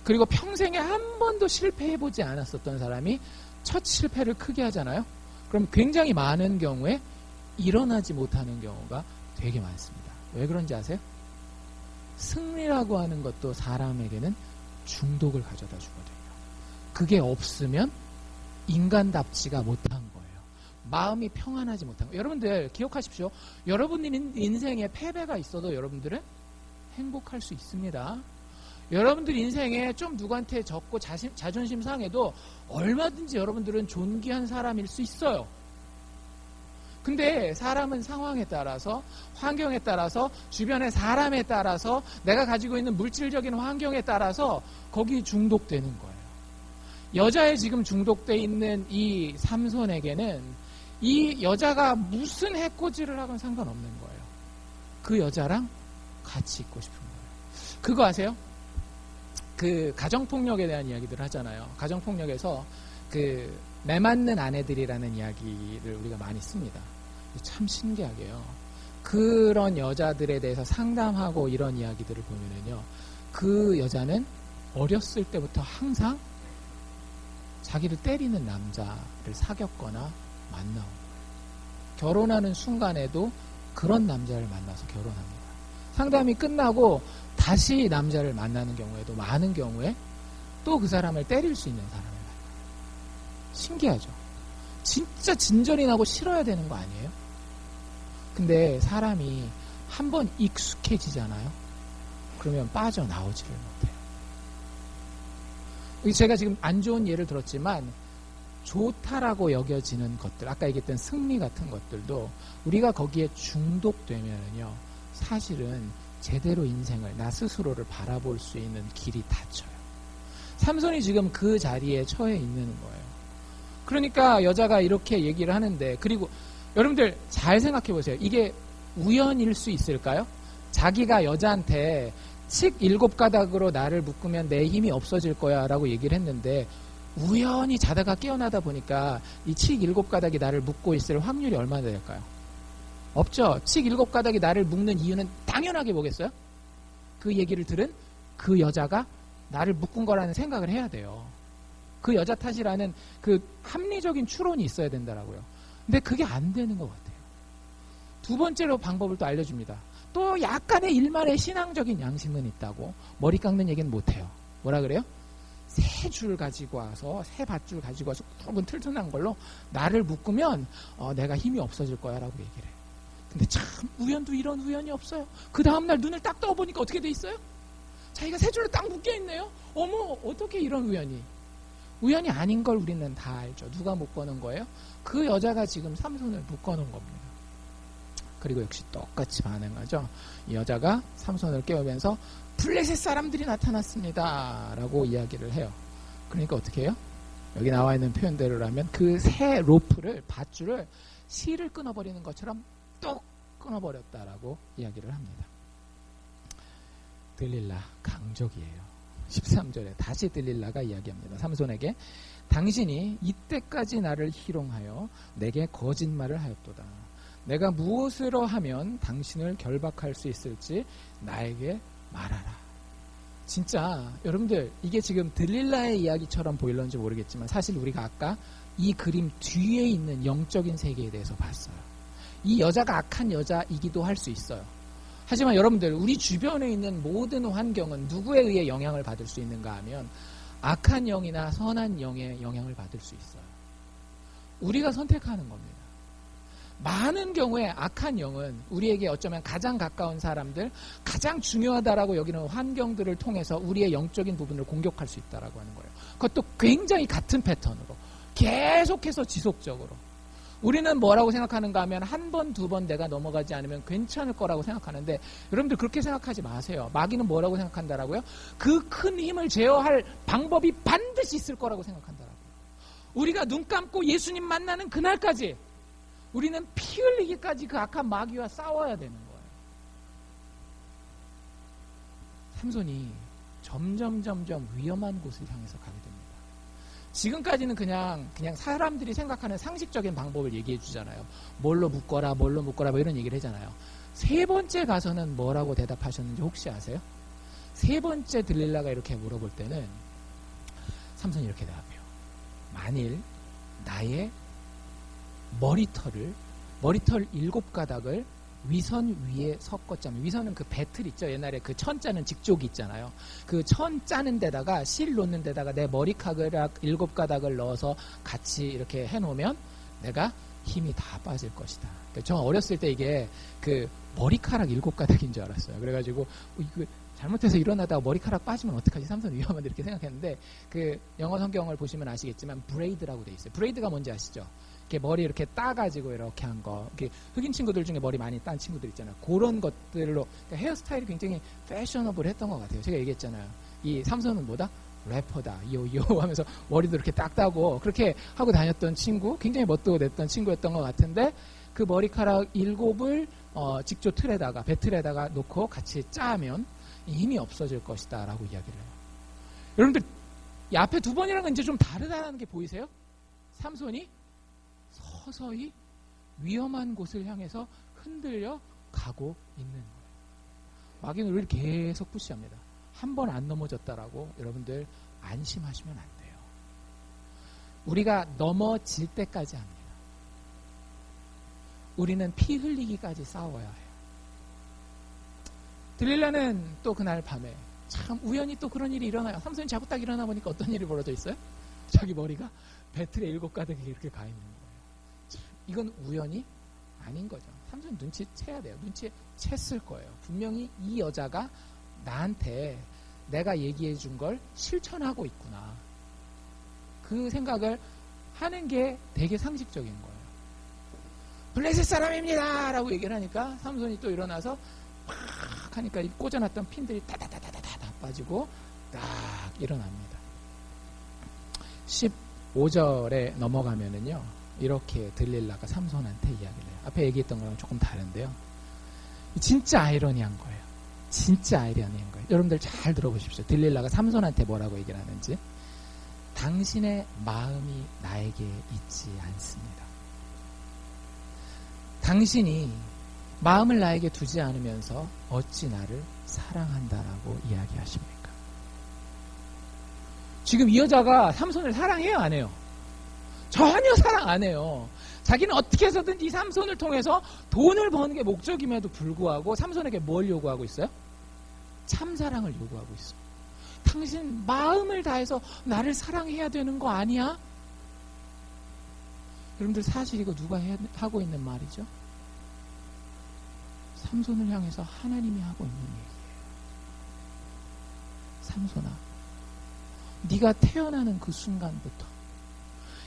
그리고 평생에 한 번도 실패해보지 않았었던 사람이 첫 실패를 크게 하잖아요. 그럼 굉장히 많은 경우에 일어나지 못하는 경우가 되게 많습니다. 왜 그런지 아세요? 승리라고 하는 것도 사람에게는 중독을 가져다 주거든요. 그게 없으면 인간답지가 못한 거예요. 마음이 평안하지 못한 거예요. 여러분들 기억하십시오. 여러분 인생에 패배가 있어도 여러분들은 행복할 수 있습니다. 여러분들 인생에 좀 누구한테 졌고 자존심 상해도 얼마든지 여러분들은 존귀한 사람일 수 있어요. 근데 사람은 상황에 따라서, 환경에 따라서, 주변의 사람에 따라서, 내가 가지고 있는 물질적인 환경에 따라서 거기 중독되는 거예요. 여자에 지금 중독돼 있는 이 삼손에게는 이 여자가 무슨 해코지를 하건 상관없는 거예요. 그 여자랑 같이 있고 싶은 거예요. 그거 아세요? 그 가정폭력에 대한 이야기들을 하잖아요. 가정폭력에서 그 매맞는 아내들이라는 이야기를 우리가 많이 씁니다. 참 신기하게요. 그런 여자들에 대해서 상담하고 이런 이야기들을 보면은요, 그 여자는 어렸을 때부터 항상 자기를 때리는 남자를 사귀었거나 만나온 거예요. 결혼하는 순간에도 그런 남자를 만나서 결혼합니다. 상담이 끝나고 다시 남자를 만나는 경우에도 많은 경우에 또 그 사람을 때릴 수 있는 사람을 만나요. 신기하죠? 진짜 진전이 나고 싫어야 되는 거 아니에요? 근데 사람이 한번 익숙해지잖아요? 그러면 빠져나오지를 못해요. 제가 지금 안 좋은 예를 들었지만 좋다라고 여겨지는 것들, 아까 얘기했던 승리 같은 것들도 우리가 거기에 중독되면은요, 사실은 제대로 인생을, 나 스스로를 바라볼 수 있는 길이 닫혀요. 삼손이 지금 그 자리에 처해 있는 거예요. 그러니까 여자가 이렇게 얘기를 하는데, 그리고 여러분들 잘 생각해 보세요. 이게 우연일 수 있을까요? 자기가 여자한테 칡 7가닥으로 나를 묶으면 내 힘이 없어질 거야 라고 얘기를 했는데, 우연히 자다가 깨어나다 보니까 이 칡 7가닥이 나를 묶고 있을 확률이 얼마나 될까요? 없죠. 칡 7가닥이 나를 묶는 이유는 당연하게 뭐겠어요? 그 얘기를 들은 그 여자가 나를 묶은 거라는 생각을 해야 돼요. 그 여자 탓이라는 그 합리적인 추론이 있어야 된다라고요. 근데 그게 안 되는 것 같아요. 두 번째로 방법을 또 알려줍니다. 또 약간의 일말의 신앙적인 양심은 있다고. 머리 깎는 얘기는 못해요. 뭐라 그래요? 새 줄 가지고 와서, 새 밧줄 가지고 와서 굵은 튼튼한 걸로 나를 묶으면 내가 힘이 없어질 거야 라고 얘기를 해요. 근데 참 우연도 이런 우연이 없어요. 그 다음날 눈을 딱 떠보니까 어떻게 돼 있어요? 자기가 새 줄로 딱 묶여있네요. 어머, 어떻게 이런 우연이. 우연이 아닌 걸 우리는 다 알죠. 누가 묶어놓은 거예요? 그 여자가 지금 삼손을 묶어놓은 겁니다. 그리고 역시 똑같이 반응하죠. 이 여자가 삼손을 깨우면서 블레셋 사람들이 나타났습니다 라고 이야기를 해요. 그러니까 어떻게 해요? 여기 나와 있는 표현대로 하면 그 새 로프를, 밧줄을 실을 끊어버리는 것처럼 똑 끊어버렸다라고 이야기를 합니다. 들릴라 강적이에요. 13절에 다시 들릴라가 이야기합니다. 삼손에게 당신이 이때까지 나를 희롱하여 내게 거짓말을 하였도다. 내가 무엇으로 하면 당신을 결박할 수 있을지 나에게 말하라. 진짜 여러분들 이게 지금 들릴라의 이야기처럼 보일런지 모르겠지만 사실 우리가 아까 이 그림 뒤에 있는 영적인 세계에 대해서 봤어요. 이 여자가 악한 여자이기도 할 수 있어요. 하지만 여러분들 우리 주변에 있는 모든 환경은 누구에 의해 영향을 받을 수 있는가 하면 악한 영이나 선한 영의 영향을 받을 수 있어요. 우리가 선택하는 겁니다. 많은 경우에 악한 영은 우리에게 어쩌면 가장 가까운 사람들, 가장 중요하다라고 여기는 환경들을 통해서 우리의 영적인 부분을 공격할 수 있다라고 하는 거예요. 그것도 굉장히 같은 패턴으로 계속해서 지속적으로. 우리는 뭐라고 생각하는가 하면 한 번, 두 번 내가 넘어가지 않으면 괜찮을 거라고 생각하는데 여러분들 그렇게 생각하지 마세요. 마귀는 뭐라고 생각한다라고요? 그 큰 힘을 제어할 방법이 반드시 있을 거라고 생각한다라고요. 우리가 눈 감고 예수님 만나는 그날까지 우리는 피 흘리기까지 그 악한 마귀와 싸워야 되는 거예요. 삼손이 점점 위험한 곳을 향해서 가게 됩니다. 지금까지는 그냥 사람들이 생각하는 상식적인 방법을 얘기해 주잖아요. 뭘로 묶어라 뭐 이런 얘기를 하잖아요. 세 번째 가서는 뭐라고 대답하셨는지 혹시 아세요? 세 번째 들릴라가 이렇게 물어볼 때는 삼손이 이렇게 대답해요. 만일 나의 머리털 7가닥을 위선 위에 섞었자면, 위선은 그 배틀 있죠. 옛날에 그 천 짜는 직족이 있잖아요. 그 천 짜는 데다가 실 놓는 데다가 내 머리카락 7가닥을 넣어서 같이 이렇게 해놓으면 내가 힘이 다 빠질 것이다. 저 어렸을 때 이게 그 머리카락 7가닥인 줄 알았어요. 그래가지고 이거 잘못해서 일어나다가 머리카락 빠지면 어떡하지? 삼손 위험한데 이렇게 생각했는데 그 영어 성경을 보시면 아시겠지만 브레이드라고 돼 있어요. 브레이드가 뭔지 아시죠? 머리 이렇게 따가지고 이렇게 한 거. 흑인 친구들 중에 머리 많이 딴 친구들 있잖아요. 그런 것들로 그러니까 헤어스타일이 굉장히 패셔너블 했던 것 같아요. 제가 얘기했잖아요. 이 삼손은 뭐다? 래퍼다. 요요 하면서 머리도 이렇게 딱 따고 그렇게 하고 다녔던 친구, 굉장히 멋도 냈던 친구였던 것 같은데 그 머리카락 7을 직조 틀에다가 배틀에다가 놓고 같이 짜면 힘이 없어질 것이다 라고 이야기를 해요. 여러분들 이 앞에 두 번이라는 건 이제 좀 다르다는 게 보이세요? 삼손이 서서히 위험한 곳을 향해서 흔들려 가고 있는 거예요. 마귀는 우리를 계속 푸시합니다. 한 번 안 넘어졌다라고 여러분들 안심하시면 안 돼요. 우리가 넘어질 때까지 합니다. 우리는 피 흘리기까지 싸워야 해요. 들릴라는 또 그날 밤에 참 우연히 또 그런 일이 일어나요. 삼손이 자고 딱 일어나 보니까 어떤 일이 벌어져 있어요? 자기 머리가 배틀에 7가닥이 이렇게 가 있는 거예요. 이건 우연이 아닌 거죠. 삼손 눈치채야 돼요. 눈치챘을 거예요. 분명히 이 여자가 나한테 내가 얘기해 준 걸 실천하고 있구나. 그 생각을 하는 게 되게 상식적인 거예요. 블레셋 사람입니다! 라고 얘기를 하니까 삼손이 또 일어나서 팍 하니까 이 꽂아놨던 핀들이 다다다다다 빠지고 딱 일어납니다. 15절에 넘어가면은요. 이렇게 들릴라가 삼손한테 이야기를 해요. 앞에 얘기했던 거랑 조금 다른데요. 진짜 아이러니한 거예요. 진짜 아이러니한 거예요. 여러분들 잘 들어보십시오. 들릴라가 삼손한테 뭐라고 얘기를 하는지. 당신의 마음이 나에게 있지 않습니다. 당신이 마음을 나에게 두지 않으면서 어찌 나를 사랑한다라고 이야기하십니까? 지금 이 여자가 삼손을 사랑해요, 안 해요? 전혀 사랑 안 해요. 자기는 어떻게 해서든지 삼손을 통해서 돈을 버는 게 목적임에도 불구하고 삼손에게 뭘 요구하고 있어요? 참사랑을 요구하고 있어요. 당신 마음을 다해서 나를 사랑해야 되는 거 아니야? 여러분들 사실 이거 누가 하고 있는 말이죠? 삼손을 향해서 하나님이 하고 있는 얘기예요. 삼손아, 네가 태어나는 그 순간부터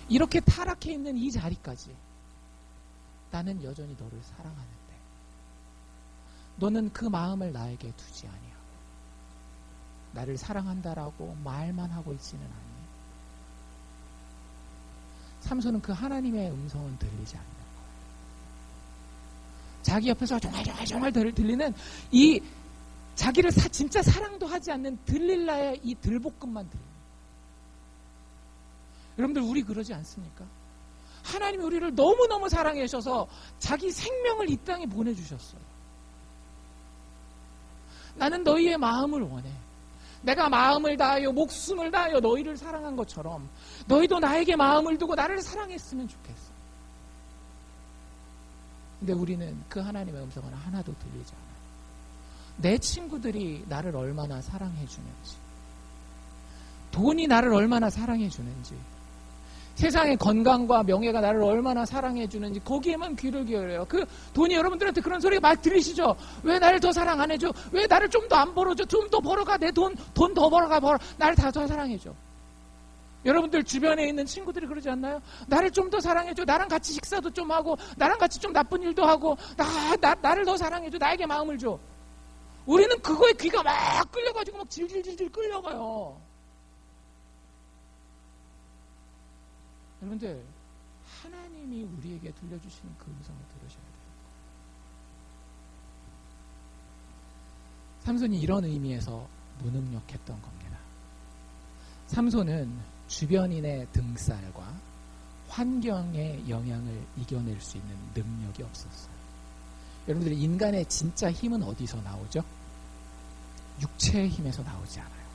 이렇게 타락해 있는 이 자리까지 나는 여전히 너를 사랑하는데 너는 그 마음을 나에게 두지 아니하고 나를 사랑한다라고 말만 하고 있지는 않니? 삼손은 그 하나님의 음성은 들리지 않는 거예요. 자기 옆에서 정말 들리는 이 자기를 진짜 사랑도 하지 않는 들릴라의 이 들볶음만 들립니다. 여러분들 우리 그러지 않습니까? 하나님이 우리를 너무너무 사랑해 주셔서 자기 생명을 이 땅에 보내주셨어요. 나는 너희의 마음을 원해. 내가 마음을 다하여 목숨을 다하여 너희를 사랑한 것처럼 너희도 나에게 마음을 두고 나를 사랑했으면 좋겠어. 근데 우리는 그 하나님의 음성은 하나도 들리지 않아요. 내 친구들이 나를 얼마나 사랑해 주는지, 돈이 나를 얼마나 사랑해 주는지, 세상의 건강과 명예가 나를 얼마나 사랑해 주는지 거기에만 귀를 기울여요. 그 돈이 여러분들한테 그런 소리 막 들리시죠? 왜 나를 더 사랑 안 해줘? 왜 나를 좀 더 안 벌어줘? 좀 더 벌어가. 내 돈 더 벌어가. 나를 더 사랑해줘. 여러분들 주변에 있는 친구들이 그러지 않나요? 나를 좀 더 사랑해줘. 나랑 같이 식사도 좀 하고, 나랑 같이 좀 나쁜 일도 하고, 나를 더 사랑해줘. 나에게 마음을 줘. 우리는 그거에 귀가 막 끌려가지고 막 질질질질 끌려가요. 여러분들, 하나님이 우리에게 들려주시는 그 음성을 들으셔야 돼요. 삼손이 이런 의미에서 무능력했던 겁니다. 삼손은 주변인의 등살과 환경의 영향을 이겨낼 수 있는 능력이 없었어요. 여러분들, 인간의 진짜 힘은 어디서 나오죠? 육체의 힘에서 나오지 않아요.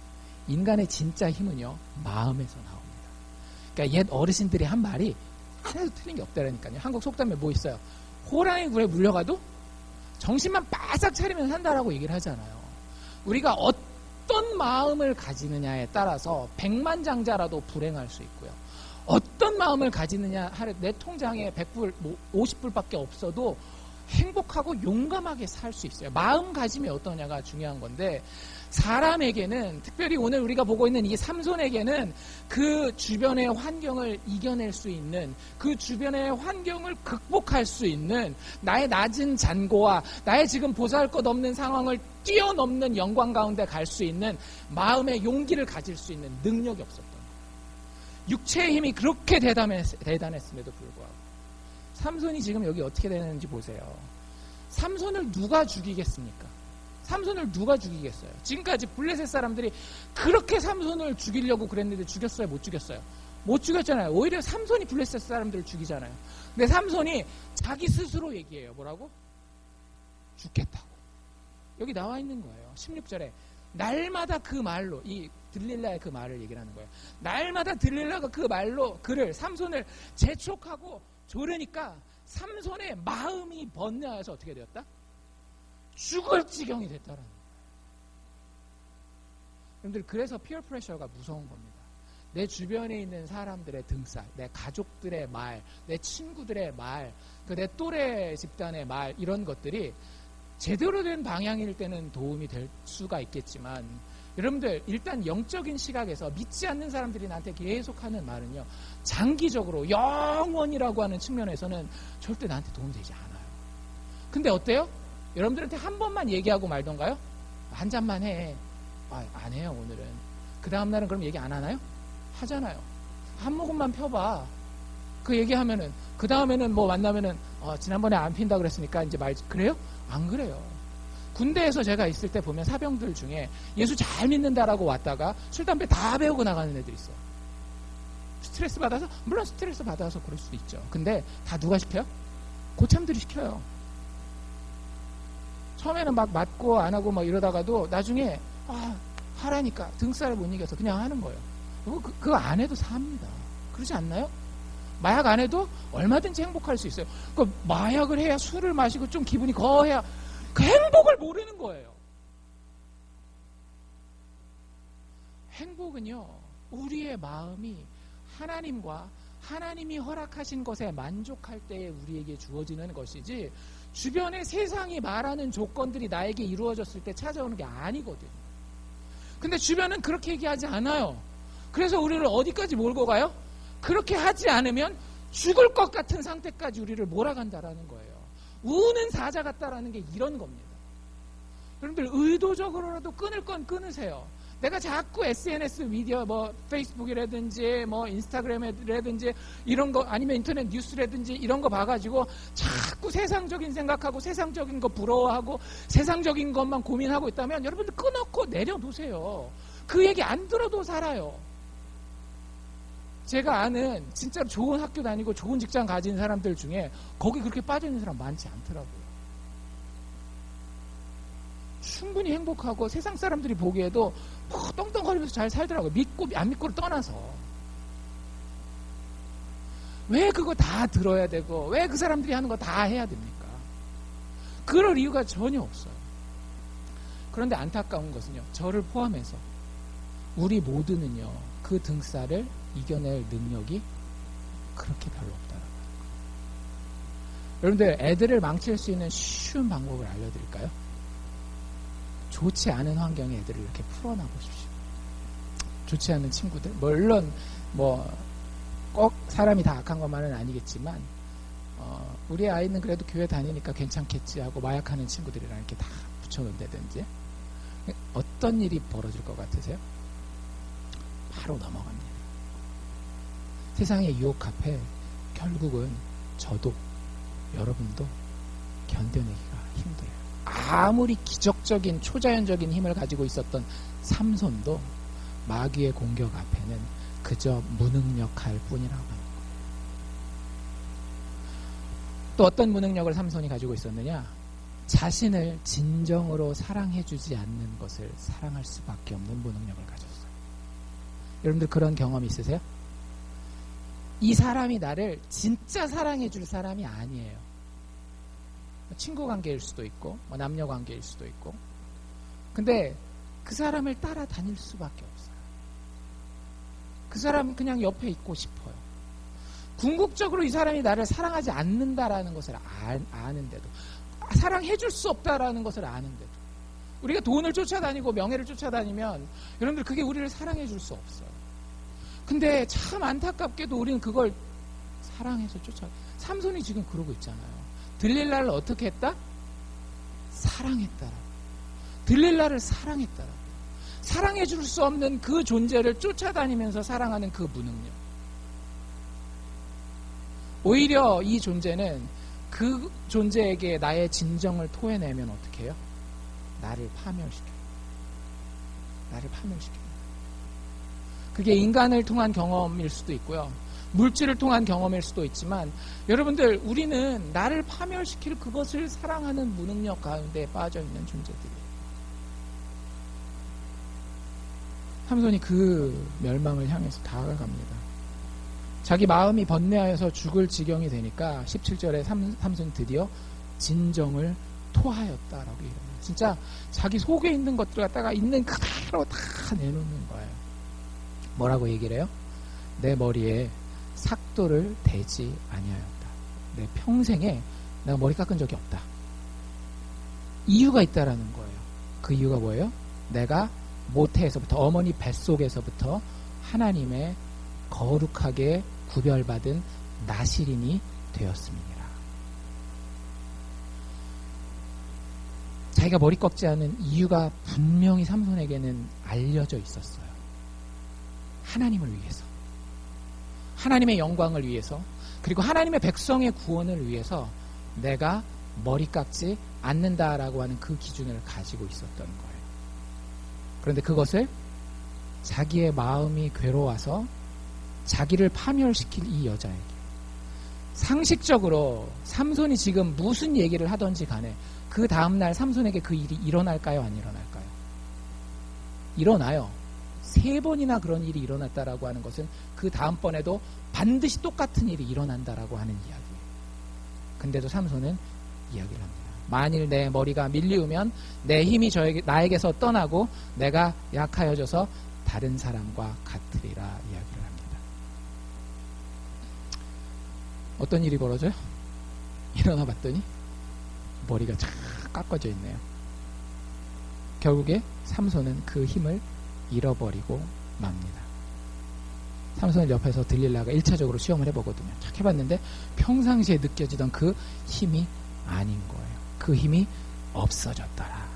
인간의 진짜 힘은요, 마음에서 나옵니다. 그러니까 옛 어르신들이 한 말이 하나도 틀린 게 없다라니까요. 한국 속담에 뭐 있어요? 호랑이 굴에 물려가도 정신만 바싹 차리면 산다라고 얘기를 하잖아요. 우리가 어떤 마음을 가지느냐에 따라서 백만장자라도 불행할 수 있고요. 어떤 마음을 가지느냐, 내 통장에 100불, 50불밖에 없어도 행복하고 용감하게 살 수 있어요. 마음가짐이 어떠냐가 중요한 건데, 사람에게는, 특별히 오늘 우리가 보고 있는 이 삼손에게는 그 주변의 환경을 이겨낼 수 있는, 그 주변의 환경을 극복할 수 있는, 나의 낮은 잔고와 나의 지금 보잘것없는 상황을 뛰어넘는 영광 가운데 갈 수 있는 마음의 용기를 가질 수 있는 능력이 없었던 거예요. 육체의 힘이 그렇게 대단했음에도 불구하고 삼손이 지금 여기 어떻게 되는지 보세요. 삼손을 누가 죽이겠습니까? 삼손을 누가 죽이겠어요? 지금까지 블레셋 사람들이 그렇게 삼손을 죽이려고 그랬는데 죽였어요? 못 죽였어요? 못 죽였잖아요. 오히려 삼손이 블레셋 사람들을 죽이잖아요. 근데 삼손이 자기 스스로 얘기해요. 뭐라고? 죽겠다고. 여기 나와 있는 거예요. 16절에 날마다 그 말로, 이 들릴라의 그 말을 얘기를 하는 거예요. 날마다 들릴라가 그 말로 삼손을 재촉하고 조르니까 삼손의 마음이 번뇌해서 어떻게 되었다? 죽을 지경이 됐다라는 거예요. 여러분들, 그래서 피어 프레셔가 무서운 겁니다. 내 주변에 있는 사람들의 등살, 내 가족들의 말, 내 친구들의 말, 내 또래 집단의 말, 이런 것들이 제대로 된 방향일 때는 도움이 될 수가 있겠지만, 여러분들, 일단 영적인 시각에서 믿지 않는 사람들이 나한테 계속하는 말은요, 장기적으로 영원이라고 하는 측면에서는 절대 나한테 도움이 되지 않아요. 근데 어때요? 여러분들한테 한 번만 얘기하고 말던가요? 한 잔만 해. 안 해요, 오늘은. 그 다음날은 그럼 얘기 안 하나요? 하잖아요. 한 모금만 펴봐. 그 얘기하면은, 그 다음에는 뭐 만나면은, 지난번에 안 핀다 그랬으니까 이제 그래요? 안 그래요. 군대에서 제가 있을 때 보면 사병들 중에 예수 잘 믿는다라고 왔다가 술, 담배 다 배우고 나가는 애들이 있어요. 스트레스 받아서? 물론 스트레스 받아서 그럴 수도 있죠. 근데 다 누가 시켜요? 고참들이 시켜요. 처음에는 막 맞고 안 하고 막 이러다가도 나중에 하라니까 등살을 못 이겨서 그냥 하는 거예요. 그거 안 해도 삽니다. 그러지 않나요? 마약 안 해도 얼마든지 행복할 수 있어요. 그 마약을 해야, 술을 마시고 좀 기분이 거해야 그 행복을 모르는 거예요. 행복은요, 우리의 마음이 하나님과 하나님이 허락하신 것에 만족할 때에 우리에게 주어지는 것이지, 주변의 세상이 말하는 조건들이 나에게 이루어졌을 때 찾아오는 게 아니거든요. 근데 주변은 그렇게 얘기하지 않아요. 그래서 우리를 어디까지 몰고 가요? 그렇게 하지 않으면 죽을 것 같은 상태까지 우리를 몰아간다라는 거예요. 우는 사자 같다라는 게 이런 겁니다. 여러분들, 의도적으로라도 끊을 건 끊으세요. 내가 자꾸 SNS 미디어, 페이스북이라든지 인스타그램이라든지 이런 거, 아니면 인터넷 뉴스라든지 이런 거 봐가지고 자꾸 세상적인 생각하고 세상적인 거 부러워하고 세상적인 것만 고민하고 있다면 여러분들 끊어놓고 내려놓으세요. 그 얘기 안 들어도 살아요. 제가 아는 진짜로 좋은 학교 다니고 좋은 직장 가진 사람들 중에 거기 그렇게 빠져있는 사람 많지 않더라고요. 충분히 행복하고 세상 사람들이 보기에도 떵떵거리면서 잘 살더라고요. 믿고 안 믿고를 떠나서. 왜 그거 다 들어야 되고 왜 그 사람들이 하는 거 다 해야 됩니까? 그럴 이유가 전혀 없어요. 그런데 안타까운 것은요, 저를 포함해서 우리 모두는요, 그 등살을 이겨낼 능력이 그렇게 별로 없다라고요. 여러분들, 애들을 망칠 수 있는 쉬운 방법을 알려드릴까요? 좋지 않은 환경에 애들을 이렇게 풀어놔 보십시오. 좋지 않은 친구들, 물론 꼭 사람이 다 악한 것만은 아니겠지만 우리 아이는 그래도 교회 다니니까 괜찮겠지 하고 마약하는 친구들이랑 이렇게 다 붙여놓는다든지 어떤 일이 벌어질 것 같으세요? 바로 넘어갑니다. 세상의 유혹 앞에 결국은 저도 여러분도 견뎌내기가 힘들어요. 아무리 기적적인 초자연적인 힘을 가지고 있었던 삼손도 마귀의 공격 앞에는 그저 무능력할 뿐이라고 합니다. 또 어떤 무능력을 삼손이 가지고 있었느냐? 자신을 진정으로 사랑해주지 않는 것을 사랑할 수밖에 없는 무능력을 가졌어요. 여러분들 그런 경험 있으세요? 이 사람이 나를 진짜 사랑해줄 사람이 아니에요. 친구 관계일 수도 있고 남녀 관계일 수도 있고, 근데 그 사람을 따라다닐 수밖에 없어요. 그 사람은 그냥 옆에 있고 싶어요. 궁극적으로 이 사람이 나를 사랑하지 않는다라는 것을 아는데도, 사랑해줄 수 없다라는 것을 아는데도, 우리가 돈을 쫓아다니고 명예를 쫓아다니면 여러분들 그게 우리를 사랑해줄 수 없어요. 근데 참 안타깝게도 우리는 그걸 사랑해서 삼손이 지금 그러고 있잖아요. 들릴라를 어떻게 했다? 사랑했다라고. 들릴라를 사랑했다라고. 사랑해줄 수 없는 그 존재를 쫓아다니면서 사랑하는 그 무능력. 오히려 이 존재는 그 존재에게 나의 진정을 토해내면 어떻게 해요? 나를 파멸시켜요. 나를 파멸시켜요. 그게 인간을 통한 경험일 수도 있고요. 물질을 통한 경험일 수도 있지만, 여러분들, 우리는 나를 파멸시킬 그것을 사랑하는 무능력 가운데 빠져있는 존재들이에요. 삼손이 그 멸망을 향해서 다가갑니다. 자기 마음이 번뇌하여서 죽을 지경이 되니까 17절에 삼손이 드디어 진정을 토하였다라고 얘기합니다. 진짜 자기 속에 있는 것들 갖다가 있는 그대로 다 내놓는 거예요. 뭐라고 얘기를 해요? 내 머리에 삭도를 대지 아니하였다. 내 평생에 내가 머리 깎은 적이 없다. 이유가 있다라는 거예요. 그 이유가 뭐예요? 내가 모태에서부터, 어머니 뱃속에서부터 하나님의 거룩하게 구별받은 나실인이 되었습니다. 자기가 머리 꺾지 않은 이유가 분명히 삼손에게는 알려져 있었어요. 하나님을 위해서, 하나님의 영광을 위해서, 그리고 하나님의 백성의 구원을 위해서 내가 머리 깎지 않는다라고 하는 그 기준을 가지고 있었던 거예요. 그런데 그것을 자기의 마음이 괴로워서 자기를 파멸시킬 이 여자에게, 상식적으로 삼손이 지금 무슨 얘기를 하던지 간에 그 다음날 삼손에게 그 일이 일어날까요? 안 일어날까요? 일어나요. 3번이나 그런 일이 일어났다라고 하는 것은 그 다음번에도 반드시 똑같은 일이 일어난다라고 하는 이야기예요. 근데도 삼손은 이야기를 합니다. 만일 내 머리가 밀리우면 내 힘이 나에게서 떠나고 내가 약하여져서 다른 사람과 같으리라 이야기를 합니다. 어떤 일이 벌어져요? 일어나 봤더니 머리가 쫙 깎아져 있네요. 결국에 삼손은 그 힘을 잃어버리고 맙니다. 삼손을 옆에서 들릴라가 1차적으로 시험을 해보거든요. 착 해봤는데 평상시에 느껴지던 그 힘이 아닌 거예요. 그 힘이 없어졌더라.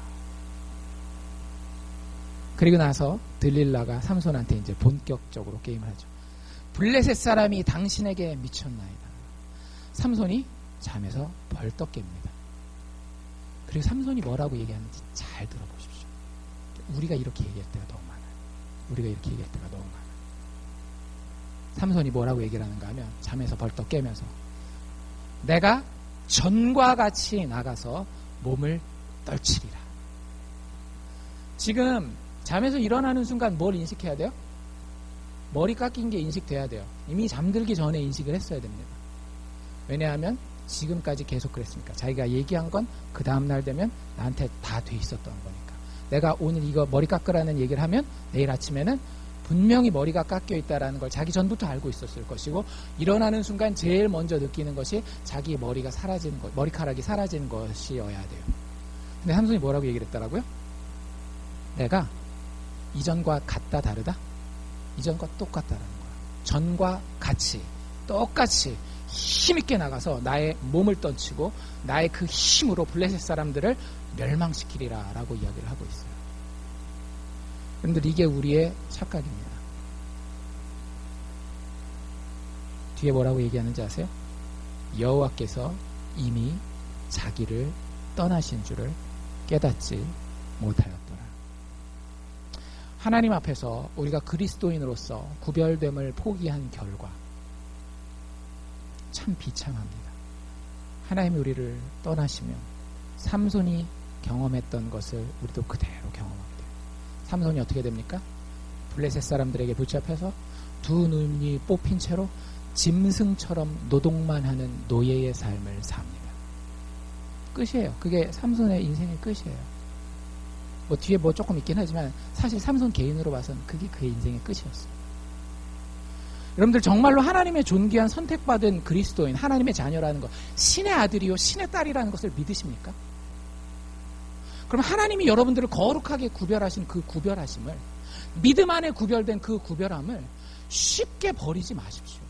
그리고 나서 들릴라가 삼손한테 이제 본격적으로 게임을 하죠. 블레셋 사람이 당신에게 미쳤나이다. 삼손이 잠에서 벌떡 깹니다. 그리고 삼손이 뭐라고 얘기하는지 잘 들어보십시오. 우리가 이렇게 얘기할 때가 너무 많아요. 우리가 이렇게 얘기할 때가 너무 많아요. 삼손이 뭐라고 얘기를 하는가 하면, 잠에서 벌떡 깨면서 내가 전과 같이 나가서 몸을 떨치리라. 지금 잠에서 일어나는 순간 뭘 인식해야 돼요? 머리 깎인 게 인식돼야 돼요. 이미 잠들기 전에 인식을 했어야 됩니다. 왜냐하면 지금까지 계속 그랬으니까. 자기가 얘기한 건 그 다음날 되면 나한테 다 돼 있었던 거니까. 내가 오늘 이거 머리 깎으라는 얘기를 하면 내일 아침에는 분명히 머리가 깎여 있다라는 걸 자기 전부터 알고 있었을 것이고, 일어나는 순간 제일 먼저 느끼는 것이 자기 머리가 사라지는 것, 머리카락이 사라지는 것이어야 돼요. 근데 삼손이 뭐라고 얘기를 했더라고요? 내가 이전과 같다 다르다? 이전과 똑같다는 거야. 전과 같이 똑같이 힘있게 나가서 나의 몸을 떨치고 나의 그 힘으로 블레셋 사람들을 멸망시키리라 라고 이야기를 하고 있어요. 여러분들, 이게 우리의 착각입니다. 뒤에 뭐라고 얘기하는지 아세요? 여호와께서 이미 자기를 떠나신 줄을 깨닫지 못하였더라. 하나님 앞에서 우리가 그리스도인으로서 구별됨을 포기한 결과 참 비참합니다. 하나님이 우리를 떠나시면 삼손이 경험했던 것을 우리도 그대로 경험하게 돼요. 삼손이 어떻게 됩니까? 블레셋 사람들에게 붙잡혀서 두 눈이 뽑힌 채로 짐승처럼 노동만 하는 노예의 삶을 삽니다. 끝이에요. 그게 삼손의 인생의 끝이에요. 뭐 뒤에 뭐 조금 있긴 하지만 사실 삼손 개인으로 봐서는 그게 그의 인생의 끝이었어요. 여러분들, 정말로 하나님의 존귀한 선택받은 그리스도인, 하나님의 자녀라는 것, 신의 아들이요 신의 딸이라는 것을 믿으십니까? 그럼 하나님이 여러분들을 거룩하게 구별하신 그 구별하심을, 믿음 안에 구별된 그 구별함을 쉽게 버리지 마십시오.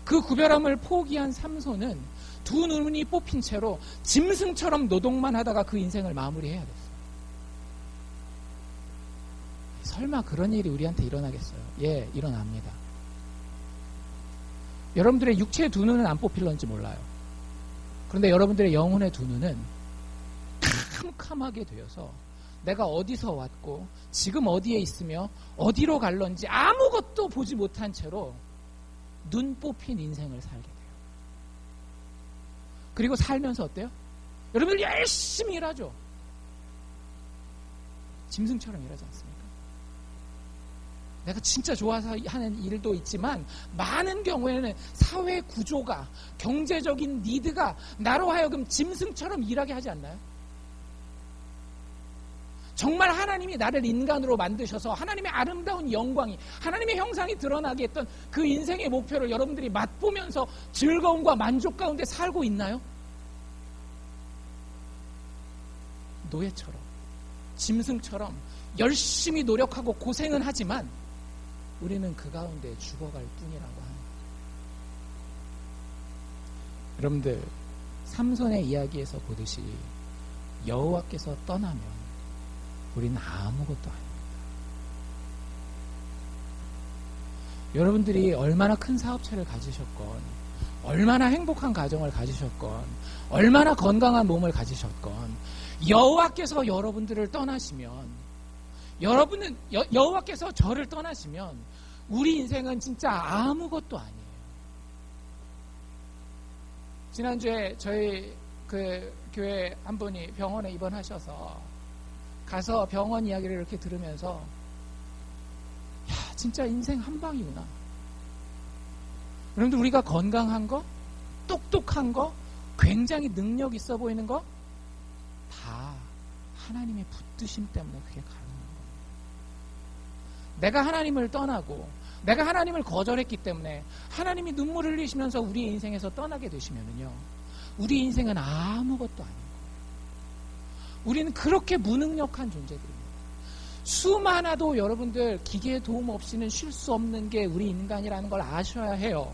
그 구별함을 포기한 삼손은 두 눈이 뽑힌 채로 짐승처럼 노동만 하다가 그 인생을 마무리해야 됐어요. 설마 그런 일이 우리한테 일어나겠어요? 예, 일어납니다. 여러분들의 육체의 두 눈은 안 뽑힐런지 몰라요. 그런데 여러분들의 영혼의 두 눈은 캄캄하게 되어서 내가 어디서 왔고 지금 어디에 있으며 어디로 갈런지 아무것도 보지 못한 채로 눈 뽑힌 인생을 살게 돼요. 그리고 살면서 어때요? 여러분들 열심히 일하죠. 짐승처럼 일하지 않습니까? 내가 진짜 좋아서 하는 일도 있지만 많은 경우에는 사회 구조가, 경제적인 니드가 나로 하여금 짐승처럼 일하게 하지 않나요? 정말 하나님이 나를 인간으로 만드셔서 하나님의 아름다운 영광이, 하나님의 형상이 드러나게 했던 그 인생의 목표를 여러분들이 맛보면서 즐거움과 만족 가운데 살고 있나요? 노예처럼, 짐승처럼 열심히 노력하고 고생은 하지만 우리는 그 가운데 죽어갈 뿐이라고 합니다. 여러분들, 삼손의 이야기에서 보듯이 여호와께서 떠나면 우리는 아무것도 아닙니다. 여러분들이 얼마나 큰 사업체를 가지셨건, 얼마나 행복한 가정을 가지셨건, 얼마나 건강한 몸을 가지셨건, 여호와께서 여러분들을 떠나시면, 여호와께서 저를 떠나시면 우리 인생은 진짜 아무것도 아니에요. 지난주에 저희 그 교회 한 분이 병원에 입원하셔서 가서 병원 이야기를 이렇게 들으면서, 야, 진짜 인생 한 방이구나. 여러분들, 우리가 건강한 거, 똑똑한 거, 굉장히 능력 있어 보이는 거, 다 하나님의 붙드심 때문에 그게 가능한 겁니다. 내가 하나님을 떠나고 내가 하나님을 거절했기 때문에 하나님이 눈물을 흘리시면서 우리의 인생에서 떠나게 되시면은요, 우리 인생은 아무것도 아닌 거예요. 우리는 그렇게 무능력한 존재들입니다. 숨 하나도 여러분들 기계의 도움 없이는 쉴 수 없는 게 우리 인간이라는 걸 아셔야 해요.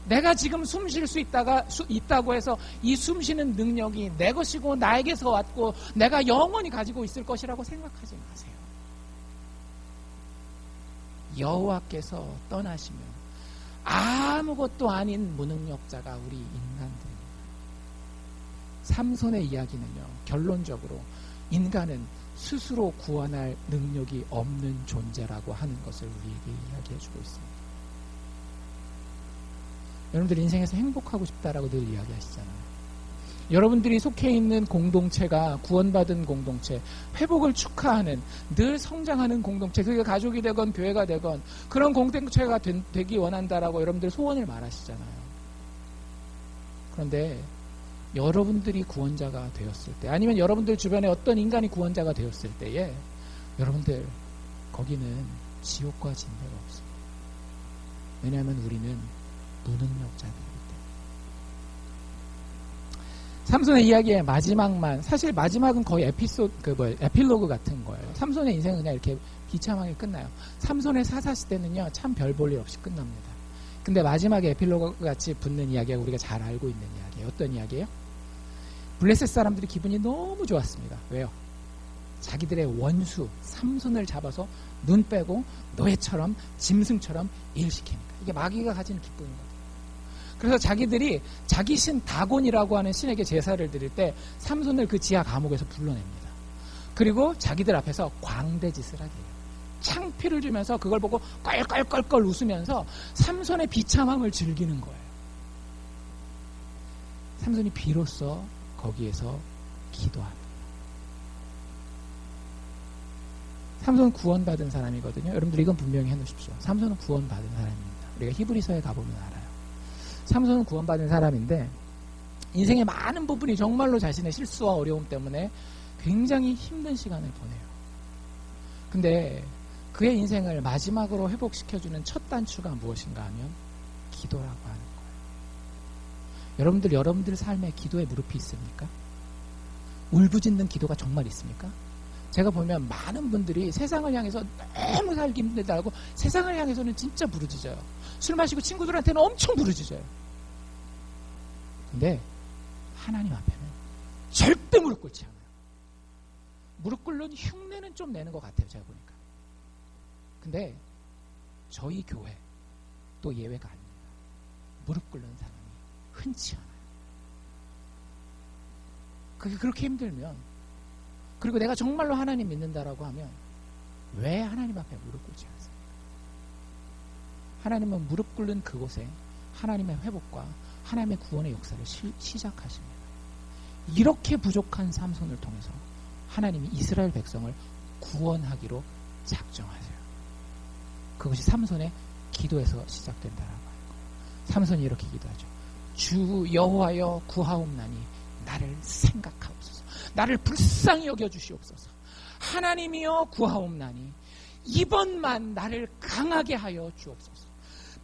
내가 지금 숨 쉴 수 있다고 해서 이 숨 쉬는 능력이 내 것이고 나에게서 왔고 내가 영원히 가지고 있을 것이라고 생각하지 마세요. 여호와께서 떠나시면 아무것도 아닌 무능력자가 우리 인간들입니다. 삼손의 이야기는요, 결론적으로 인간은 스스로 구원할 능력이 없는 존재라고 하는 것을 우리에게 이야기해주고 있습니다. 여러분들 인생에서 행복하고 싶다라고 늘 이야기하시잖아요. 여러분들이 속해 있는 공동체가 구원받은 공동체, 회복을 축하하는, 늘 성장하는 공동체, 그게 가족이 되건 교회가 되건 그런 공동체가 되기 원한다라고 여러분들 소원을 말하시잖아요. 그런데 여러분들이 구원자가 되었을 때, 아니면 여러분들 주변에 어떤 인간이 구원자가 되었을 때에 여러분들 거기는 지옥과 진배가 없습니다. 왜냐하면 우리는 무능력자들이기 때문에. 삼손의 이야기의 마지막만, 사실 마지막은 거의 에필로그 같은 거예요. 삼손의 인생은 그냥 이렇게 비참하게 끝나요. 삼손의 사사시대는요, 참 별 볼 일 없이 끝납니다. 근데 마지막에 에필로그 같이 붙는 이야기가 우리가 잘 알고 있는 이야기예요. 어떤 이야기예요? 블레셋 사람들이 기분이 너무 좋았습니다. 왜요? 자기들의 원수 삼손을 잡아서 눈 빼고 노예처럼 짐승처럼 일시키니까. 이게 마귀가 가지는 기쁨인 거예요. 그래서 자기들이 자기 신 다곤이라고 하는 신에게 제사를 드릴 때 삼손을 그 지하 감옥에서 불러냅니다. 그리고 자기들 앞에서 광대짓을 하게 해요. 창피를 주면서 그걸 보고 껄껄껄껄 웃으면서 삼손의 비참함을 즐기는 거예요. 삼손이 비로소 거기에서 기도합니다. 삼손은 구원받은 사람이거든요. 여러분들 이건 분명히 해놓으십시오. 삼손은 구원받은 사람입니다. 우리가 히브리서에 가보면 알아요. 삼손은 구원받은 사람인데 인생의 많은 부분이 정말로 자신의 실수와 어려움 때문에 굉장히 힘든 시간을 보내요. 근데 그의 인생을 마지막으로 회복시켜주는 첫 단추가 무엇인가 하면 기도라고 하는 거예요. 여러분들 삶에 기도에 무릎이 있습니까? 울부짖는 기도가 정말 있습니까? 제가 보면 많은 분들이 세상을 향해서 너무 살기 힘들다고 세상을 향해서는 진짜 부르짖어요. 술 마시고 친구들한테는 엄청 부르짖어요. 근데 하나님 앞에는 절대 무릎 꿇지 않아요. 무릎 꿇는 흉내는 좀 내는 것 같아요. 제가 보니까. 근데 저희 교회 또 예외가 아닙니다. 무릎 꿇는 사람이 흔치 않아요. 그게 그렇게 힘들면, 그리고 내가 정말로 하나님 믿는다라고 하면 왜 하나님 앞에 무릎 꿇지 않습니까? 하나님은 무릎 꿇는 그곳에 하나님의 회복과 하나님의 구원의 역사를 시작하십니다. 이렇게 부족한 삼손을 통해서 하나님이 이스라엘 백성을 구원하기로 작정하세요. 그것이 삼손의 기도에서 시작된다라고 하는 거예요. 삼손이 이렇게 기도하죠. 주 여호와여 구하옵나니 나를 생각하옵소서. 나를 불쌍히 여겨주시옵소서. 하나님이여 구하옵나니 이번만 나를 강하게 하여 주옵소서.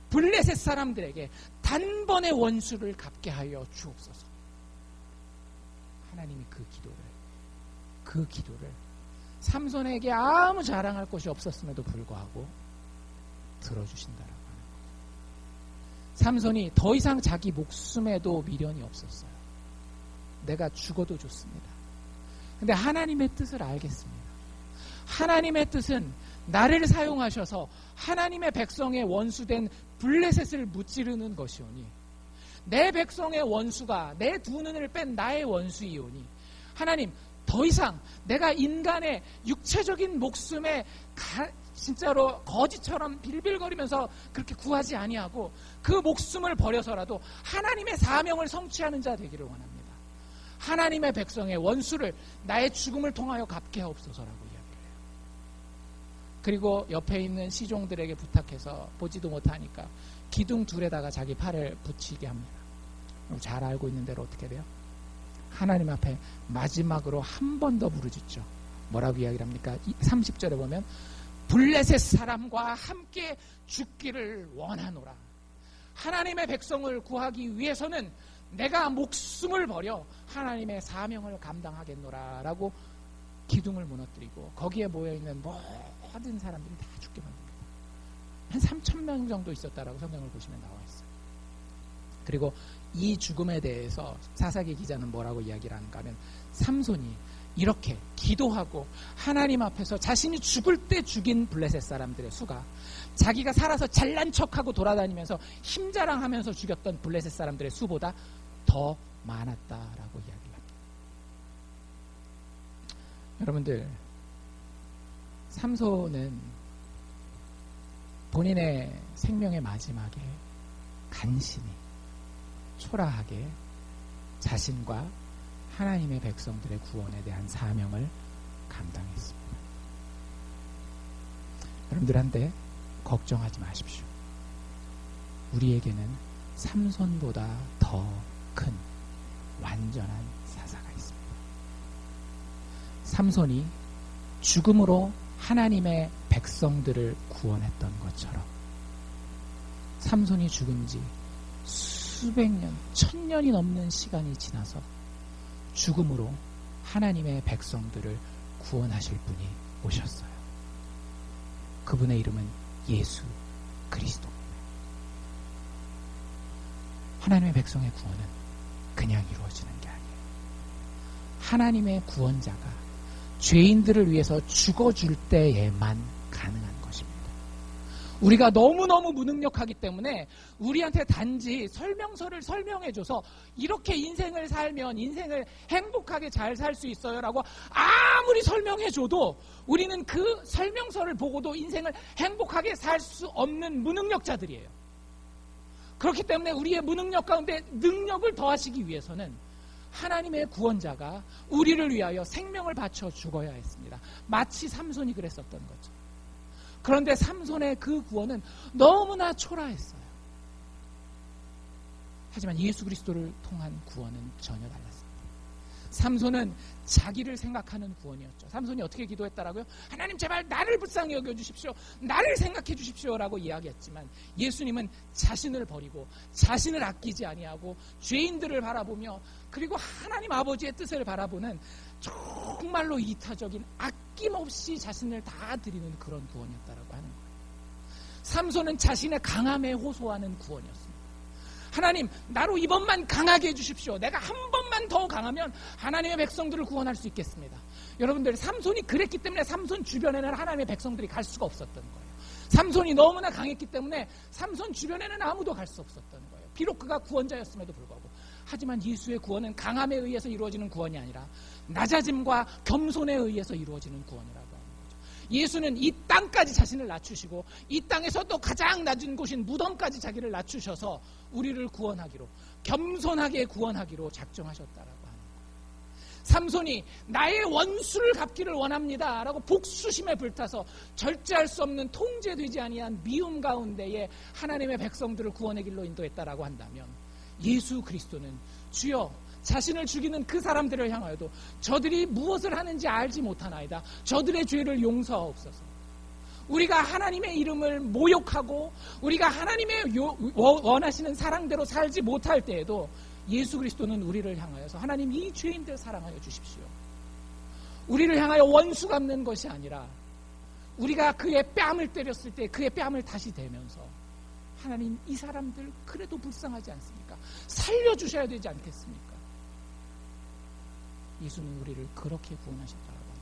블레셋 사람들에게 단번에 원수를 갚게 하여 주옵소서. 하나님이 그 기도를 삼손에게 아무 자랑할 것이 없었음에도 불구하고 들어주신다라고 하는 거예요. 삼손이 더 이상 자기 목숨에도 미련이 없었어요. 내가 죽어도 좋습니다. 근데 하나님의 뜻을 알겠습니다. 하나님의 뜻은 나를 사용하셔서 하나님의 백성의 원수된 블레셋을 무찌르는 것이오니, 내 백성의 원수가 내 두 눈을 뺀 나의 원수이오니, 하나님 더 이상 내가 인간의 육체적인 목숨에 진짜로 거지처럼 빌빌거리면서 그렇게 구하지 아니하고 그 목숨을 버려서라도 하나님의 사명을 성취하는 자 되기를 원합니다. 하나님의 백성의 원수를 나의 죽음을 통하여 갚게 하옵소서라고 이야기를 해요. 그리고 옆에 있는 시종들에게 부탁해서 보지도 못하니까 기둥 둘에다가 자기 팔을 붙이게 합니다. 잘 알고 있는 대로 어떻게 돼요? 하나님 앞에 마지막으로 한 번 더 부르짖죠. 뭐라고 이야기를 합니까? 30절에 보면 블레셋 사람과 함께 죽기를 원하노라. 하나님의 백성을 구하기 위해서는 내가 목숨을 버려 하나님의 사명을 감당하겠노라 라고 기둥을 무너뜨리고 거기에 모여있는 모든 사람들이 다 죽게 만듭니다. 한 3,000명 정도 있었다라고 성경을 보시면 나와 있어요. 그리고 이 죽음에 대해서 사사기 기자는 뭐라고 이야기를 하는가 하면, 삼손이 이렇게 기도하고 하나님 앞에서 자신이 죽을 때 죽인 블레셋 사람들의 수가 자기가 살아서 잘난 척하고 돌아다니면서 힘자랑하면서 죽였던 블레셋 사람들의 수보다 더 많았다라고 이야기를 합니다. 여러분들, 삼손은 본인의 생명의 마지막에 간신히 초라하게 자신과 하나님의 백성들의 구원에 대한 사명을 감당했습니다. 여러분들한테 걱정하지 마십시오. 우리에게는 삼손보다 더 큰 완전한 사사가 있습니다. 삼손이 죽음으로 하나님의 백성들을 구원했던 것처럼 삼손이 죽은 지 수백 년, 1000년이 넘는 시간이 지나서 죽음으로 하나님의 백성들을 구원하실 분이 오셨어요. 그분의 이름은 예수 그리스도입니다. 하나님의 백성의 구원은 그냥 이루어지는 게 아니에요. 하나님의 구원자가 죄인들을 위해서 죽어줄 때에만 가능한 것입니다. 우리가 너무너무 무능력하기 때문에 우리한테 단지 설명서를 설명해줘서 이렇게 인생을 살면 인생을 행복하게 잘 살 수 있어요 라고 아무리 설명해줘도 우리는 그 설명서를 보고도 인생을 행복하게 살 수 없는 무능력자들이에요. 그렇기 때문에 우리의 무능력 가운데 능력을 더하시기 위해서는 하나님의 구원자가 우리를 위하여 생명을 바쳐 죽어야 했습니다. 마치 삼손이 그랬었던 거죠. 그런데 삼손의 그 구원은 너무나 초라했어요. 하지만 예수 그리스도를 통한 구원은 전혀 달랐습니다. 삼손은 자기를 생각하는 구원이었죠. 삼손이 어떻게 기도했다라고요? 하나님 제발 나를 불쌍히 여겨주십시오. 나를 생각해 주십시오라고 이야기했지만 예수님은 자신을 버리고 자신을 아끼지 아니하고 죄인들을 바라보며 그리고 하나님 아버지의 뜻을 바라보는 정말로 이타적인 아낌없이 자신을 다 드리는 그런 구원이었다라고 하는 거예요. 삼손은 자신의 강함에 호소하는 구원이었습니다. 하나님 나로 이번만 강하게 해주십시오. 내가 한 번만 더 강하면 하나님의 백성들을 구원할 수 있겠습니다. 여러분들 삼손이 그랬기 때문에 삼손 주변에는 하나님의 백성들이 갈 수가 없었던 거예요. 삼손이 너무나 강했기 때문에 삼손 주변에는 아무도 갈 수 없었던 거예요. 비록 그가 구원자였음에도 불구하고. 하지만 예수의 구원은 강함에 의해서 이루어지는 구원이 아니라 낮아짐과 겸손에 의해서 이루어지는 구원이라고 하는 거죠. 예수는 이 땅까지 자신을 낮추시고 이 땅에서 또 가장 낮은 곳인 무덤까지 자기를 낮추셔서 우리를 구원하기로 겸손하게 구원하기로 작정하셨다라고 하는 거예요. 삼손이 나의 원수를 갚기를 원합니다 라고 복수심에 불타서 절제할 수 없는 통제되지 아니한 미움 가운데에 하나님의 백성들을 구원의 길로 인도했다라고 한다면 예수 그리스도는 주여 자신을 죽이는 그 사람들을 향하여도 저들이 무엇을 하는지 알지 못하나이다. 저들의 죄를 용서하옵소서. 우리가 하나님의 이름을 모욕하고 우리가 하나님의 원하시는 사랑대로 살지 못할 때에도 예수 그리스도는 우리를 향하여서 하나님 이 죄인들 사랑하여 주십시오. 우리를 향하여 원수 갚는 것이 아니라 우리가 그의 뺨을 때렸을 때 그의 뺨을 다시 대면서 하나님 이 사람들 그래도 불쌍하지 않습니까? 살려주셔야 되지 않겠습니까? 예수는 우리를 그렇게 구원하셨다라고 합니다.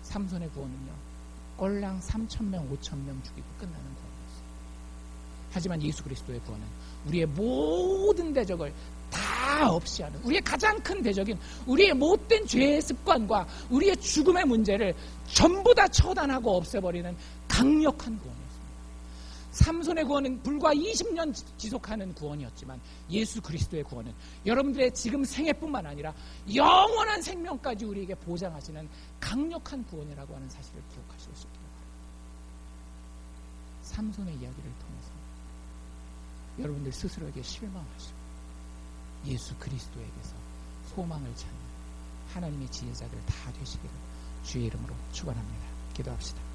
삼손의 구원은요 꼴랑 3,000명 5,000명 죽이고 끝나는 구원이었어요. 하지만 예수 그리스도의 구원은 우리의 모든 대적을 다 없이 하는 우리의 가장 큰 대적인 우리의 못된 죄의 습관과 우리의 죽음의 문제를 전부 다 처단하고 없애버리는 강력한 구원이었습니다. 삼손의 구원은 불과 20년 지속하는 구원이었지만 예수 그리스도의 구원은 여러분들의 지금 생애뿐만 아니라 영원한 생명까지 우리에게 보장하시는 강력한 구원이라고 하는 사실을 기억하실 수 있기를 바랍니다. 삼손의 이야기를 통해서 여러분들 스스로에게 실망하시고 예수 그리스도에게서 소망을 찾는 하나님의 지혜자들 다 되시기를 주의 이름으로 축원합니다. 기도합시다.